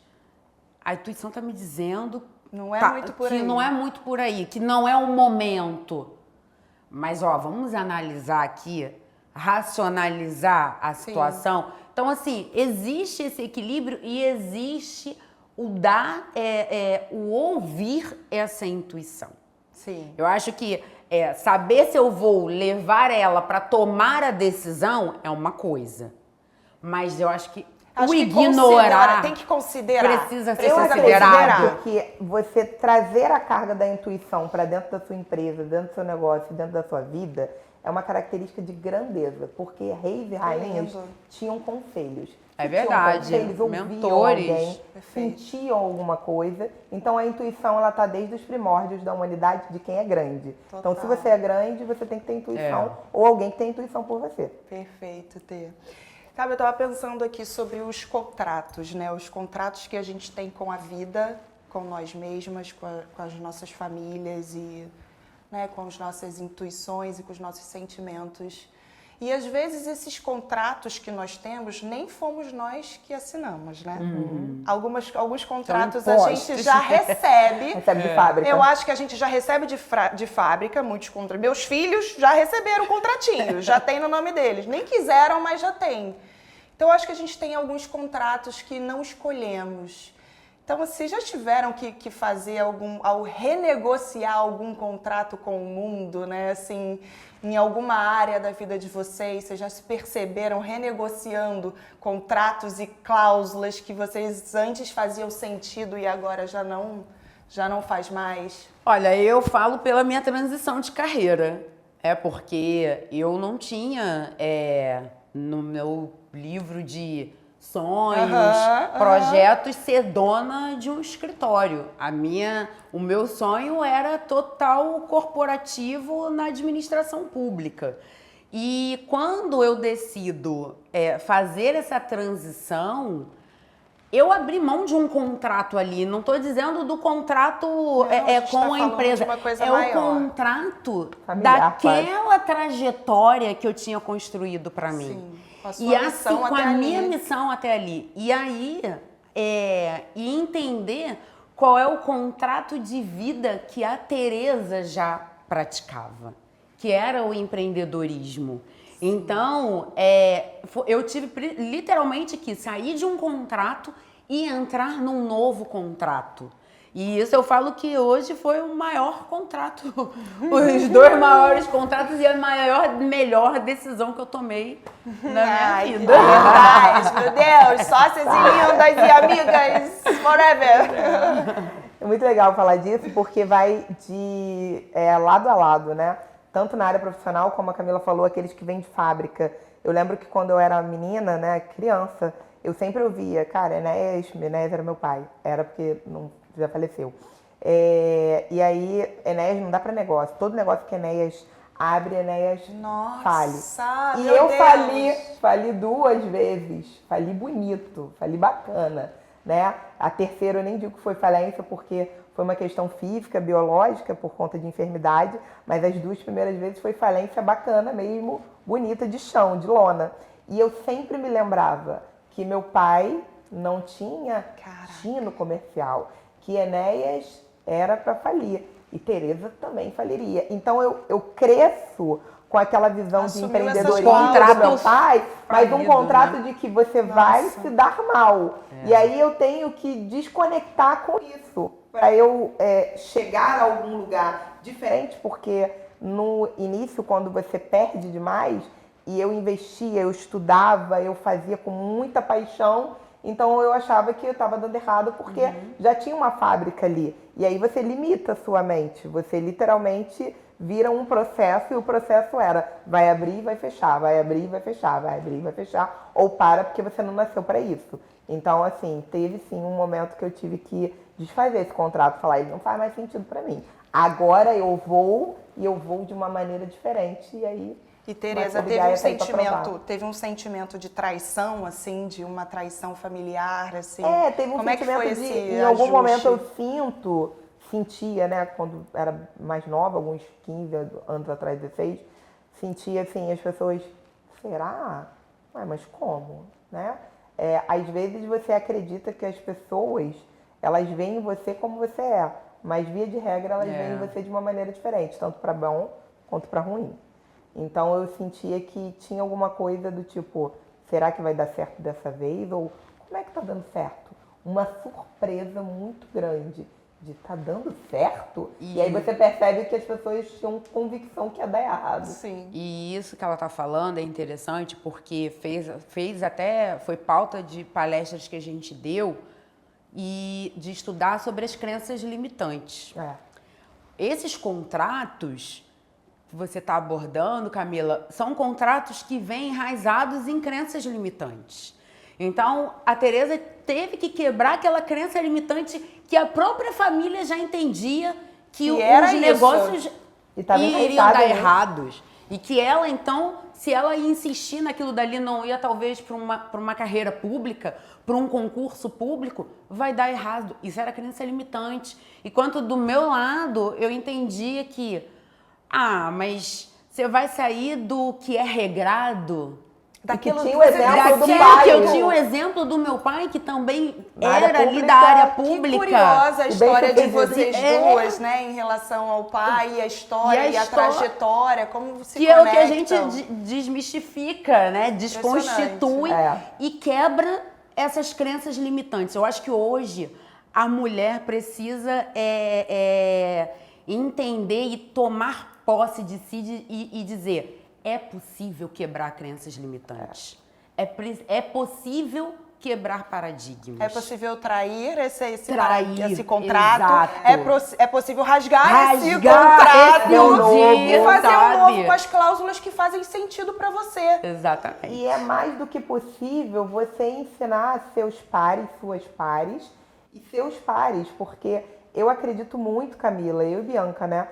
a intuição está me dizendo Não é muito por que aí. não é muito por aí, que não é o momento. Mas, vamos analisar aqui, racionalizar a situação. Então, assim, existe esse equilíbrio e existe o o ouvir essa intuição. Sim. Eu acho que saber se eu vou levar ela para tomar a decisão é uma coisa. Mas eu acho que o ignorar tem que considerar. precisa ser Eu considerado. acredito que você trazer a carga da intuição para dentro da sua empresa, dentro do seu negócio, dentro da sua vida, é uma característica de grandeza, porque reis e rainhas lindo. tinham conselhos. É Se tinham verdade, conselhos, ouviam mentores. alguém, Perfeito. sentiam alguma coisa. Então a intuição, ela tá desde os primórdios da humanidade de quem é grande. Então se Total. você é grande, você tem que ter intuição, ou alguém que tem intuição por você. Perfeito, Tê. Sabe, eu estava pensando aqui sobre os contratos, né? Os contratos que a gente tem com a vida, com nós mesmas, com as nossas famílias e, né, com as nossas intuições e com os nossos sentimentos. E às vezes esses contratos que nós temos nem fomos nós que assinamos, né? Alguns contratos a gente impostos. já recebe. Recebe de fábrica. Eu acho que a gente já recebe de fábrica muitos contratos. Meus filhos já receberam contratinho, já tem no nome deles. Nem quiseram, mas já tem. Então, eu acho que a gente tem alguns contratos que não escolhemos. Então, vocês já tiveram que fazer ao renegociar algum contrato com o mundo, né? Assim, em alguma área da vida de vocês já se perceberam renegociando contratos e cláusulas que vocês antes faziam sentido e agora já não faz mais? Olha, eu falo pela minha transição de carreira. É porque eu não tinha no meu livro de sonhos, projetos, ser dona de um escritório. O meu sonho era total corporativo na administração pública. E quando eu decido fazer essa transição, eu abri mão de um contrato ali. Não estou dizendo do contrato com a empresa. De uma coisa é maior. o contrato Familiar, daquela trajetória que eu tinha construído para mim. Sim, com a sua E missão assim, com até a ali. minha missão até ali. E aí, e entender qual é o contrato de vida que a Tereza já praticava, que era o empreendedorismo. Então, eu tive literalmente que sair de um contrato e entrar num novo contrato. E isso eu falo que hoje foi o maior contrato, os 2 maiores contratos e a melhor decisão que eu tomei na minha vida. Verdade, meu Deus, sócias e lindas e amigas forever. É muito legal falar disso, porque vai de lado a lado, né? Tanto na área profissional, como a Camila falou, aqueles que vêm de fábrica. Eu lembro que quando eu era menina, né, criança, eu sempre ouvia, cara, Enéas era meu pai. Era porque já faleceu. E aí, Enéas não dá pra negócio. Todo negócio que Enéas abre, Enéas fale. E meu eu Deus. fali 2 vezes. Fali bonito, fali bacana, né? A terceira eu nem digo que foi falência, porque foi uma questão física, biológica, por conta de enfermidade, mas as 2 primeiras vezes foi falência bacana mesmo, bonita, de chão, de lona. E eu sempre me lembrava que meu pai não tinha tino comercial, que Enéas era para falir e Tereza também faliria. Então eu cresço com aquela visão de Assumiu empreendedorismo essas do meu pai, mas um falido, contrato né? de que você vai se dar mal. E aí eu tenho que desconectar com isso para eu chegar a algum lugar diferente, porque no início, quando você perde demais, e eu investia, eu estudava, eu fazia com muita paixão, então eu achava que eu estava dando errado porque já tinha uma fábrica ali. E aí você limita a sua mente, você literalmente vira um processo, e o processo era vai abrir e vai fechar, vai abrir e vai fechar, vai abrir e vai fechar, ou para porque você não nasceu para isso. Então, assim, teve sim um momento que eu tive que desfazer esse contrato, falar, ele não faz mais sentido para mim. Agora eu vou, e eu vou de uma maneira diferente, e aí... E Tereza, teve um sentimento de traição, assim, de uma traição familiar, assim? Teve um Como é que sentimento foi esse em algum ajuste? momento eu sentia, né, quando era mais nova, alguns 15 anos atrás, 16, sentia, assim, as pessoas, será? Ué, mas como, né? Às vezes você acredita que as pessoas, elas veem você como você é, mas via de regra elas veem você de uma maneira diferente, tanto para bom quanto para ruim. Então eu sentia que tinha alguma coisa do tipo, será que vai dar certo dessa vez? Ou como é que tá dando certo? Uma surpresa muito grande de tá dando certo. E aí você percebe que as pessoas tinham convicção que ia dar errado. Sim. E isso que ela tá falando é interessante porque fez até, foi pauta de palestras que a gente deu e de estudar sobre as crenças limitantes. Esses contratos você está abordando, Camila, são contratos que vêm enraizados em crenças limitantes. Então, a Tereza teve que quebrar aquela crença limitante que a própria família já entendia que os negócios iriam dar errados. E que ela, então, se ela ia insistir naquilo dali, não ia talvez para uma carreira pública, para um concurso público, vai dar errado. Isso era crença limitante. Enquanto do meu lado, eu entendia que, mas você vai sair do que é regrado. Daquilo que tinha o exemplo do pai. Que eu tinha o exemplo do meu pai, que também era ali da área pública. Que curiosa a história de vocês duas, né? Em relação ao pai, a história e a trajetória, como se conectam. Que é o que a gente desmistifica, né? Desconstitui e quebra essas crenças limitantes. Eu acho que hoje a mulher precisa entender e tomar posse de si e dizer... É possível quebrar crenças limitantes. É possível quebrar paradigmas. É possível trair esse contrato. Exato. É possível rasgar esse contrato e fazer um novo com as cláusulas que fazem sentido para você. Exatamente. E é mais do que possível você ensinar seus pares, suas pares e seus pares, porque eu acredito muito, Camila, eu e Bianca, né?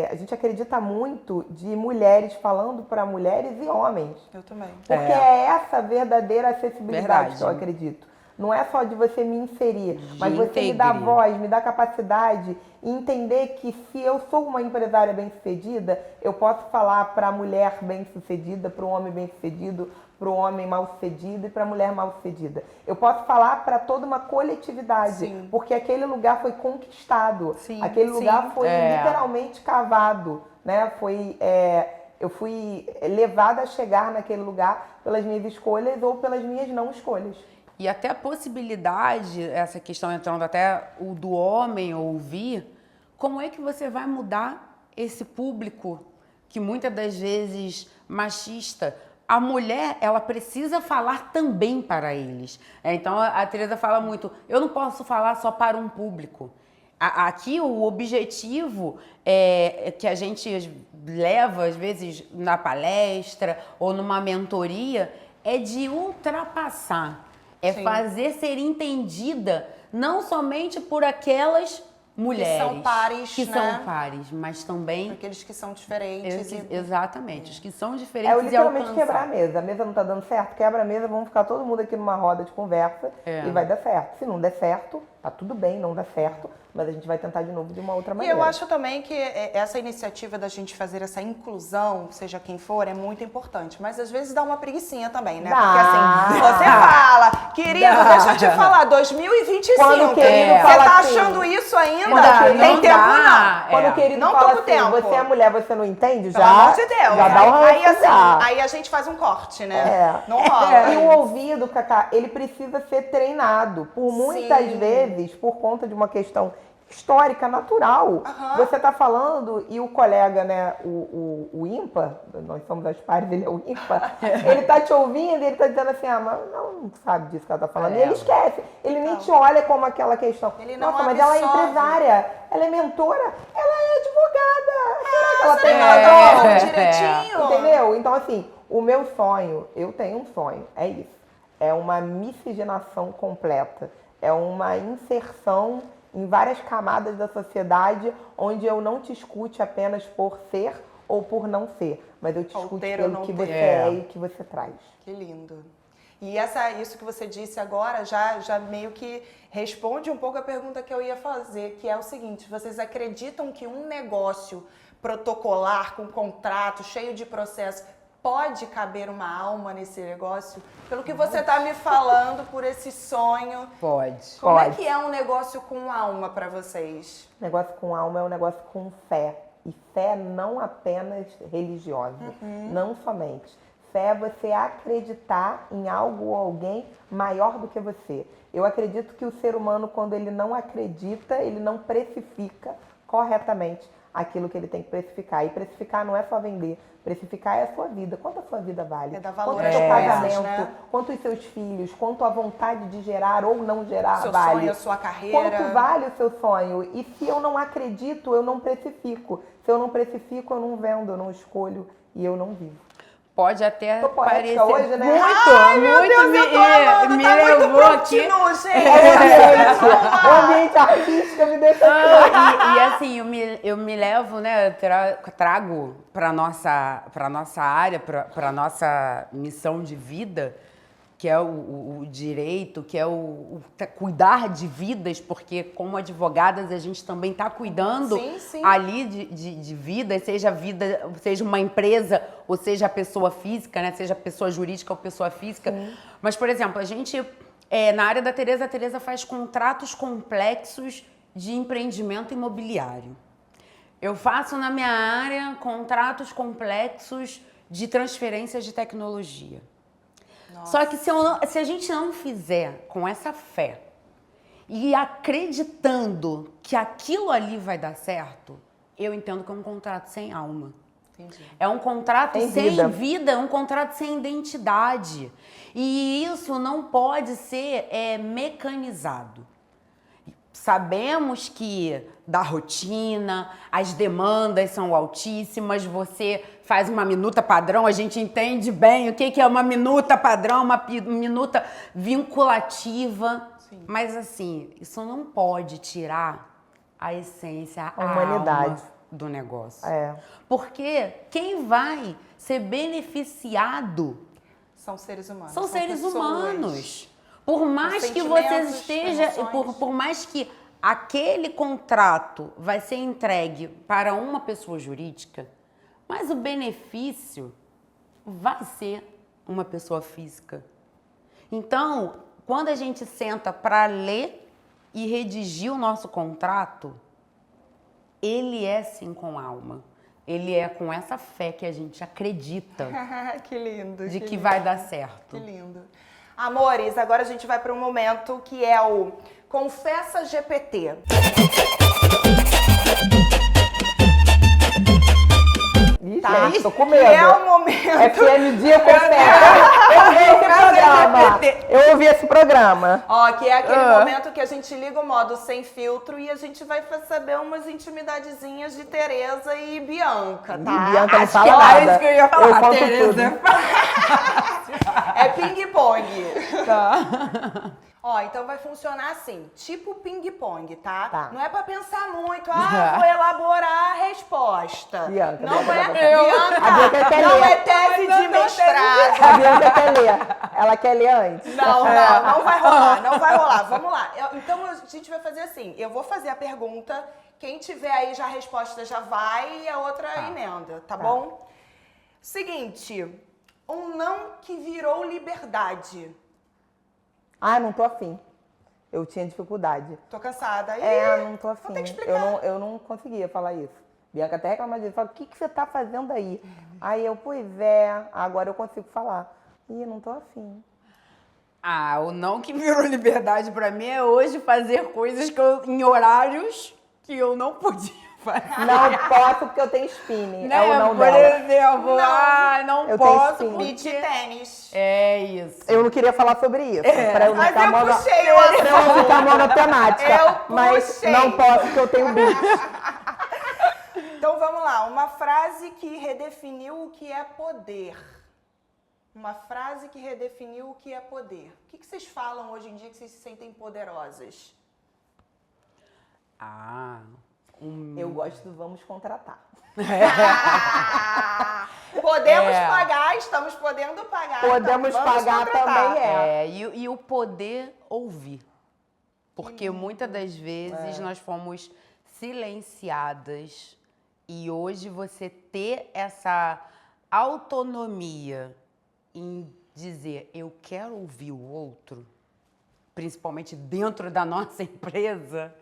A gente acredita muito de mulheres falando para mulheres e homens. Eu também. Porque é essa verdadeira acessibilidade que eu acredito. Não é só de você me inserir, mas você me dá voz, me dá capacidade e entender que se eu sou uma empresária bem-sucedida, eu posso falar para a mulher bem-sucedida, para o homem bem-sucedido, para o homem mal-sucedido e para a mulher mal-sucedida. Eu posso falar para toda uma coletividade, porque aquele lugar foi conquistado, aquele lugar foi literalmente cavado, né? Eu fui levada a chegar naquele lugar pelas minhas escolhas ou pelas minhas não escolhas. E até a possibilidade, essa questão entrando até o do homem ouvir, como é que você vai mudar esse público que muitas das vezes machista? A mulher, ela precisa falar também para eles. Então, a Tereza fala muito, eu não posso falar só para um público. Aqui, o objetivo que a gente leva, às vezes, na palestra ou numa mentoria, é de ultrapassar. Fazer ser entendida não somente por aquelas mulheres que são pares, mas também aqueles que são diferentes. Exatamente, os que são diferentes. Eu literalmente quebrar a mesa. A mesa não tá dando certo, quebra a mesa, vamos ficar todo mundo aqui numa roda de conversa e vai dar certo. Se não der certo, tá tudo bem, não dá certo, mas a gente vai tentar de novo de uma outra maneira. E eu acho também que essa iniciativa da gente fazer essa inclusão, seja quem for, é muito importante. Mas às vezes dá uma preguicinha também, né? Porque assim, você fala, querido, deixa eu te falar, 2025, você tá achando isso ainda? Tem tempo não. Quando o querido não fala tô com assim, tempo. você é mulher, você não entende? Pelo amor de Deus. Já dá uma aí a gente faz um corte, né? Não rola. E o ouvido, Cacá, ele precisa ser treinado. Por muitas vezes, por conta de uma questão histórica, natural. Você tá falando e o colega, né, o ímpar, nós somos as pares, ele é o ímpar, ele tá te ouvindo e ele tá dizendo assim, mas não sabe disso que ela tá falando. E ele esquece, ele nem te olha como aquela questão. Ele não mas ela é empresária, ela é mentora, ela é advogada. Será que ela tem razão direitinho? Entendeu? Então, assim, o meu sonho, eu tenho um sonho, é isso. É uma miscigenação completa. É uma inserção em várias camadas da sociedade, onde eu não te escute apenas por ser ou por não ser, mas eu te escute pelo que você é e o que você traz. Que lindo. E isso que você disse agora já meio que responde um pouco a pergunta que eu ia fazer, que é o seguinte: vocês acreditam que um negócio protocolar, com contrato, cheio de processo, pode caber uma alma nesse negócio? Pelo que você está me falando, por esse sonho. Pode. Como é que é um negócio com alma para vocês? Negócio com alma é um negócio com fé. E fé não apenas religiosa, não somente. Fé é você acreditar em algo ou alguém maior do que você. Eu acredito que o ser humano, quando ele não acredita, ele não precifica corretamente aquilo que ele tem que precificar. E precificar não é só vender, precificar é a sua vida. Quanto a sua vida vale? É dar valor quanto o às seu coisas, casamento, né? quanto os seus filhos, quanto a vontade de gerar ou não gerar Seu vale. sonho, a sua carreira. Quanto vale o seu sonho? E se eu não acredito, eu não precifico. Se eu não precifico, eu não vendo, eu não escolho e eu não vivo. Pode até Tô poética parecer hoje, né? muito, Ai, meu muito Deus, eu tô amando, me tá levou muito aqui. promptino, gente. O ambiente artístico me deixa aqui. E assim, eu me levo, né, trago para nossa área, para nossa missão de vida, que é o direito, que é o cuidar de vidas, porque como advogadas a gente também está cuidando Sim. ali de vidas, seja uma empresa ou seja a pessoa física, né, seja pessoa jurídica ou pessoa física. Sim. Mas, por exemplo, a gente, na área da Tereza, a Tereza faz contratos complexos de empreendimento imobiliário. Eu faço na minha área contratos complexos de transferências de tecnologia. Nossa. Só que se a gente não fizer com essa fé e acreditando que aquilo ali vai dar certo, eu entendo que é um contrato sem alma. Entendi. É um contrato sem vida, é um contrato sem identidade. E isso não pode ser mecanizado. Sabemos que da rotina, as demandas são altíssimas, você faz uma minuta padrão, a gente entende bem o que é uma minuta padrão, uma minuta vinculativa. Sim. Mas assim, isso não pode tirar a essência, a humanidade alma do negócio. Porque quem vai ser beneficiado são seres humanos. São seres humanos. Por mais que você esteja, por mais que aquele contrato vai ser entregue para uma pessoa jurídica, mas o benefício vai ser uma pessoa física. Então, quando a gente senta para ler e redigir o nosso contrato, ele é sim com alma. Ele é com essa fé que a gente acredita. Que lindo. De que vai dar certo. Que lindo. Amores, agora a gente vai para um momento que é o Confessa GPT. Tá? Tô com medo. Que é o momento... FM Dia Confessa. Eu ouvi esse programa. Ó, que é aquele momento que a gente liga o modo sem filtro e a gente vai saber umas intimidadezinhas de Tereza e Bianca, tá? Bianca não fala nada. É isso que eu ia falar. Eu conto Tereza tudo. É ping-pong. Tá. Ó, então vai funcionar assim, tipo ping-pong, tá? Não é pra pensar muito, vou elaborar a resposta. Bianca, não Bianca, é, Bianca, não é tese de mestrado. A Bianca quer ler. Ela quer ler antes. Não vai rolar, não vai rolar. Vamos lá. Então a gente vai fazer assim, eu vou fazer a pergunta, quem tiver aí já a resposta já vai e a outra emenda, tá bom? Seguinte, um não que virou liberdade. Não tô afim. Eu tinha dificuldade. Tô cansada. Não tô afim. Eu não conseguia falar isso. Bianca até reclamava disso. Fala, o que você tá fazendo aí? Aí eu, agora eu consigo falar. Não tô afim. O não que virou liberdade pra mim é hoje fazer coisas em horários que eu não podia fazer. Não posso porque eu tenho spinning. Né? É o não Por dela. exemplo, não eu posso tenho porque... de tênis. É isso. Eu não queria falar sobre isso. Pra eu não Mas ficar eu puxei o assunto. pra eu não ficar monotemática. Eu mas puxei. não posso porque eu tenho bicho. Então vamos lá, uma frase que redefiniu o que é poder. Uma frase que redefiniu o que é poder. O que vocês falam hoje em dia que vocês se sentem poderosas? Eu gosto do vamos contratar. Podemos pagar, estamos podendo pagar. Podemos então vamos pagar contratar. também E o poder ouvir. Porque muitas das vezes nós fomos silenciadas e hoje você ter essa autonomia em dizer eu quero ouvir o outro, principalmente dentro da nossa empresa,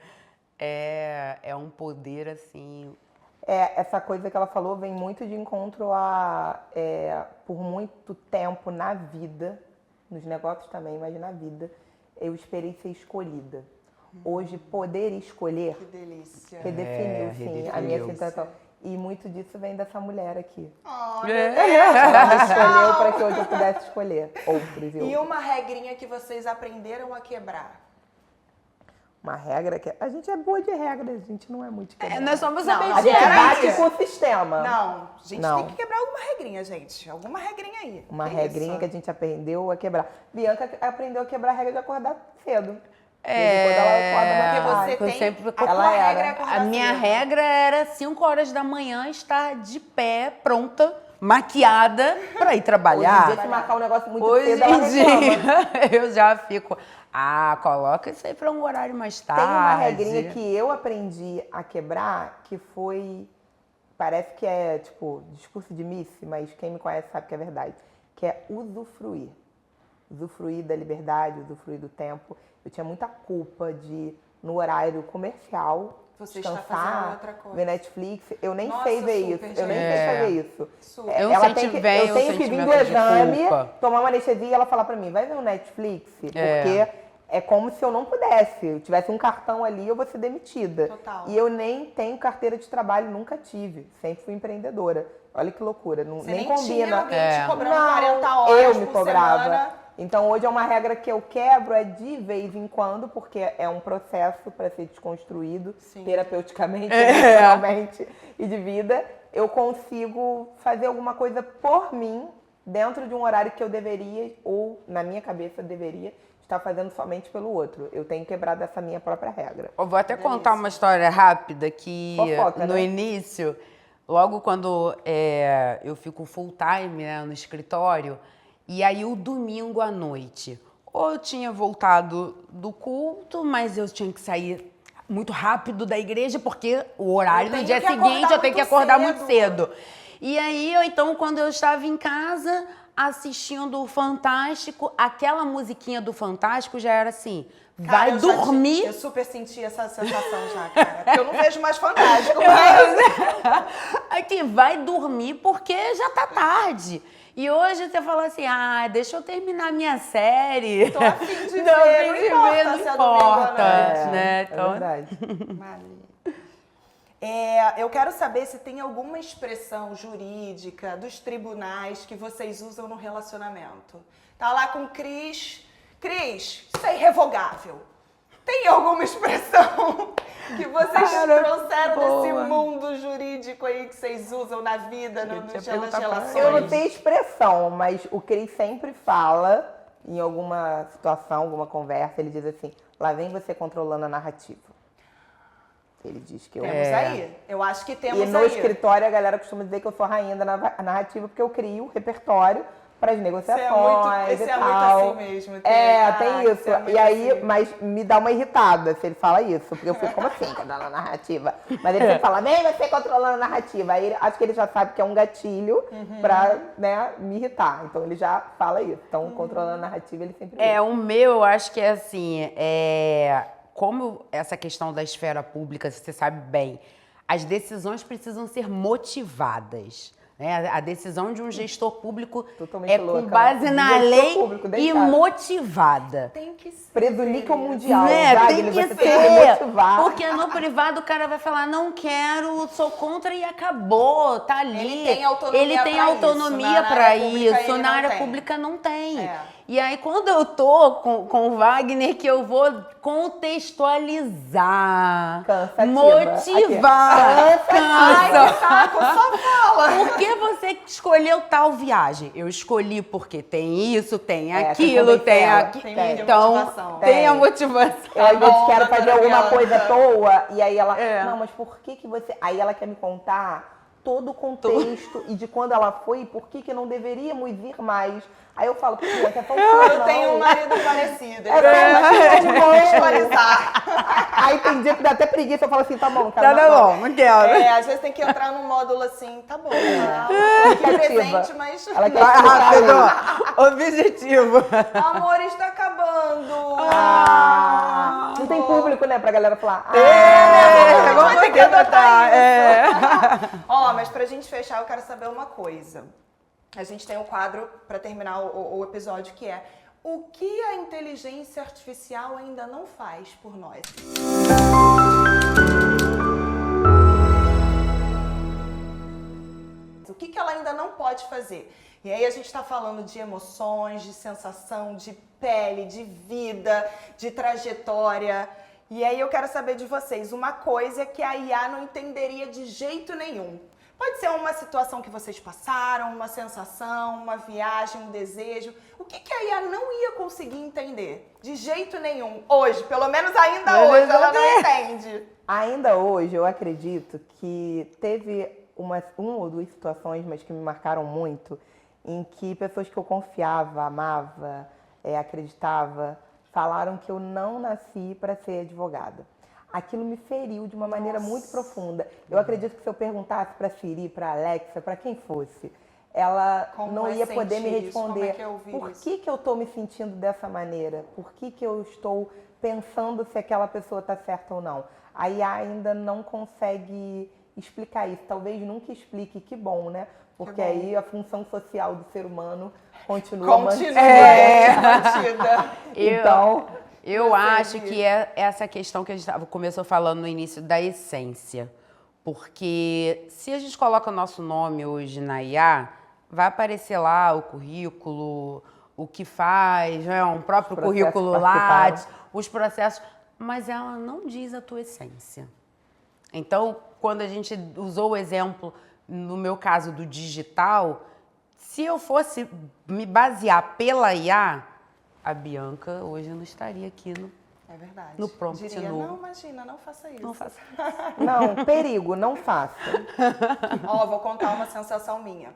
é um poder assim... Essa coisa que ela falou vem muito de encontro por muito tempo na vida, nos negócios também, mas na vida, eu esperei ser escolhida. Hoje, poder escolher Que delícia. redefiniu, sim, a minha redefiniu. sensação. E muito disso vem dessa mulher aqui. Oh, Ela me escolheu para que hoje eu pudesse escolher outros E uma regrinha que vocês aprenderam a quebrar? Uma regra que... A gente é boa de regra, a gente não é muito de quebrar. Nós somos Não, A gente Geralmente- bate com o sistema. Não, a gente Não. tem que quebrar alguma regrinha, gente. Alguma regrinha aí. Uma Que regrinha isso? que a gente aprendeu a quebrar. Bianca aprendeu a quebrar a regra de acordar cedo. É, Quando ela acorda mais Porque tarde. você eu tem... sempre- a tua ela era. regra é acordar A minha cedo. regra era 5 horas da manhã estar de pé, pronta, maquiada para ir Hoje em trabalhar. dia, se marcar um negócio muito Hoje cedo, ela em reclama. dia, eu já fico. Coloca isso aí para um horário mais tarde. Tem uma regrinha que eu aprendi a quebrar, que foi... Parece que é, tipo, discurso de Missy, mas quem me conhece sabe que é verdade. Que é usufruir. Usufruir da liberdade, usufruir do tempo. Eu tinha muita culpa de, no horário comercial, Você está descansar, fazendo outra coisa. ver Netflix. Eu nem Nossa, sei ver super, isso. Eu nem gente. sei fazer isso. Super. Eu Ela senti tem que, bem eu o tenho que vir do sentimento de exame, culpa. tomar uma anestesia e ela falar pra mim, vai ver o Netflix? Porque é como se eu não pudesse. Eu tivesse um cartão ali, eu vou ser demitida. Total. E eu nem tenho carteira de trabalho, nunca tive. Sempre fui empreendedora. Olha que loucura, não, Você nem nem combina. tinha alguém te cobrando Não, 40 horas eu me por cobrava. semana. Então hoje é uma regra que eu quebro é de vez em quando, porque é um processo para ser desconstruído Sim. terapeuticamente, emocionalmente e de vida. Eu consigo fazer alguma coisa por mim dentro de um horário que eu deveria, ou na minha cabeça eu deveria, estar fazendo somente pelo outro. Eu tenho quebrado essa minha própria regra. Eu vou até contar uma história rápida que Fofoca, no né? início, logo quando eu fico full time, né, no escritório, e aí o domingo à noite, ou eu tinha voltado do culto, mas eu tinha que sair muito rápido da igreja, porque o horário Eu no tenho dia que seguinte acordar eu tenho que muito acordar cedo. muito cedo. E aí, então, quando eu estava em casa assistindo o Fantástico, aquela musiquinha do Fantástico já era assim, Cara, vai eu já dormir. eu super senti essa sensação já, cara. Porque eu não vejo mais Fantástico, mas... Aqui, vai dormir porque já tá tarde. E hoje você fala assim, deixa eu terminar minha série. Tô a fim de Tô a ver, fim não de ver, importa não se é domingo ou importa, não. né? É Então, verdade. Maravilha. Eu quero saber se tem alguma expressão jurídica dos tribunais que vocês usam no relacionamento. Tá lá com Cris. Cris, isso é irrevogável. Tem alguma expressão que vocês trouxeram desse boa. mundo jurídico aí que vocês usam na vida, nas relações? Eu não tenho expressão, mas o Cris sempre fala, em alguma situação, alguma conversa, ele diz assim, lá vem você controlando a narrativa. Ele diz que eu... Temos aí. Eu acho que temos E no aí. escritório a galera costuma dizer que eu sou rainha da narrativa porque eu crio repertório para as negociações Isso e é muito tal. assim mesmo. Tem isso. Isso é muito E aí, assim. mas me dá uma irritada se ele fala isso, porque eu fico como assim, controlando a narrativa? Mas ele sempre fala, vem você controlando a narrativa. Aí acho que ele já sabe que é um gatilho pra, né, me irritar. Então ele já fala isso. Então, controlando a narrativa, ele sempre usa. o meu, eu acho que é assim, como essa questão da esfera pública, você sabe bem, as decisões precisam ser motivadas. Né? A decisão de um gestor público Totalmente é louca, com base né? na Gestor lei público, e deitado. motivada. Tem que ser. Preso níquel mundial. Né? Wagner, Tem que você tem que ser. motivar. Porque no privado o cara vai falar, não quero, sou contra e acabou, tá ali. Ele tem autonomia Ele tem pra autonomia isso, na pra área pública isso, ele na não área tem. pública não tem. É. E aí quando eu tô com o Wagner, que eu vou contextualizar, Cansativa. motivar, Ai, que saco, só fala. por que você escolheu tal viagem? Eu escolhi porque tem isso, tem É, aquilo, tem tem ela. aquilo. Tem muita Então, motivação. tem a Tem. motivação. Eu às vezes quero fazer doutora alguma Bianca. coisa à toa e aí ela, É. não, mas por que você... Aí ela quer me contar todo o contexto e de quando ela foi e por que não deveríamos ir mais. Aí eu falo, Bianca, é tão Eu tenho um marido parecido. Ele É vai contextualizar. Aí tem dia que dá até preguiça, eu falo assim, tá bom, cara. Tá bom, não quero. Às vezes tem que entrar num módulo assim, tá bom, tá, Explicativa. presente, mas Ela quer Vai explicar ali. rápido, objetivo. amor está acabando. Não tem público, né, pra galera falar. Vamos vai ter que ter que adotar botar. Ó, mas pra gente fechar, eu quero saber uma coisa. A gente tem um quadro pra terminar o episódio que é o que a inteligência artificial ainda não faz por nós? O que ela ainda não pode fazer? E aí a gente está falando de emoções, de sensação, de pele, de vida, de trajetória. E aí eu quero saber de vocês uma coisa que a IA não entenderia de jeito nenhum. Pode ser uma situação que vocês passaram, uma sensação, uma viagem, um desejo. O que a IA não ia conseguir entender? De jeito nenhum. Hoje, pelo menos ainda hoje, ela não entende. Ainda hoje, eu acredito que teve uma ou duas situações, mas que me marcaram muito, em que pessoas que eu confiava, amava, acreditava, falaram que eu não nasci para ser advogada. Aquilo me feriu de uma maneira muito profunda. Eu acredito que se eu perguntasse para a Siri, para a Alexa, para quem fosse, ela não ia poder me responder por que eu estou me sentindo dessa maneira, por que eu estou pensando se aquela pessoa está certa ou não. A IA ainda não consegue explicar isso. Talvez nunca explique, que bom, né? Porque aí a função social do ser humano continua mantida. Então, eu acho que é essa questão que a gente começou falando no início da essência. Porque se a gente coloca o nosso nome hoje na IA, vai aparecer lá o currículo, o que faz, né? Um próprio currículo lá, os processos, mas ela não diz a tua essência. Então, quando a gente usou o exemplo, no meu caso, do digital, se eu fosse me basear pela IA, a Bianca hoje não estaria aqui no prompt novo. Não, imagina, não faça isso. Não faça. Não, perigo, não faça. Ó, vou contar uma sensação minha.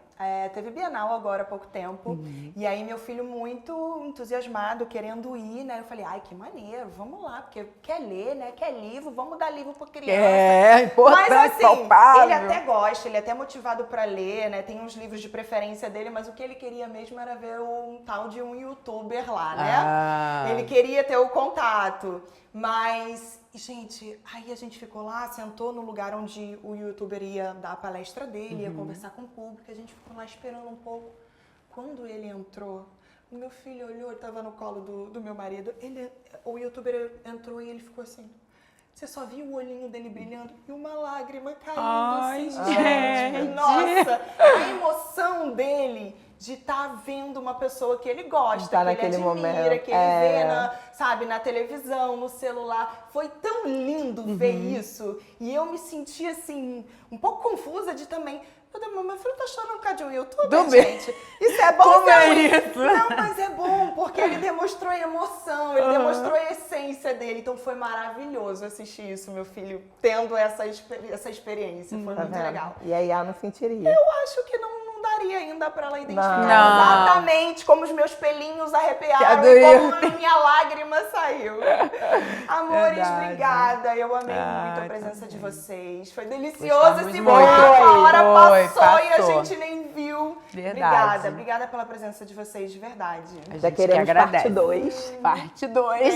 Teve Bienal agora há pouco tempo, e aí meu filho muito entusiasmado, querendo ir, né? Eu falei, ai, que maneiro, vamos lá, porque quer ler, né? Quer livro, vamos dar livro pra criança. É, importante, mas assim, palpável. ele até gosta, ele é até motivado pra ler, né? Tem uns livros de preferência dele, mas o que ele queria mesmo era ver um tal de um youtuber lá, né? Ele queria ter o contato, mas... Gente, aí a gente ficou lá, sentou no lugar onde o youtuber ia dar a palestra dele, ia conversar com o público, a gente ficou lá esperando um pouco. Quando ele entrou, o meu filho olhou, ele estava no colo do meu marido, o youtuber entrou e ele ficou assim. Você só viu o olhinho dele brilhando e uma lágrima caindo. Ai, assim, gente! Nossa, a emoção dele de estar vendo uma pessoa que ele gosta, que ele admira, que ele vê na televisão, no celular. Foi tão lindo ver isso. E eu me senti assim, um pouco confusa de também... Meu filho tá chorando por causa de um youtuber, gente. Isso é bom, como é isso? Não, mas é bom, porque ele demonstrou emoção, ele demonstrou a essência dele. Então foi maravilhoso assistir isso, meu filho, tendo essa experiência. Foi muito legal. E a IA não sentiria. Eu acho que não daria ainda pra ela identificar exatamente como os meus pelinhos arrepiaram e como a minha lágrima saiu. Amores, obrigada. Eu amei muito a presença de vocês. Foi delicioso esse momento. A hora passou e a gente nem viu. Verdade. Obrigada pela presença de vocês, de verdade. Já queremos parte 2. Parte 2.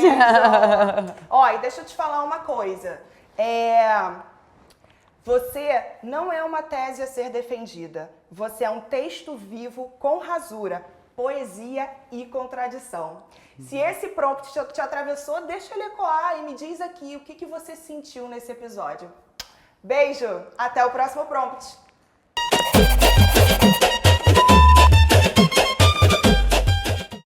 Ó, e deixa eu te falar uma coisa. Você não é uma tese a ser defendida. Você é um texto vivo com rasura, poesia e contradição. Se esse prompt te atravessou, deixa ele ecoar e me diz aqui o que você sentiu nesse episódio. Beijo, até o próximo prompt.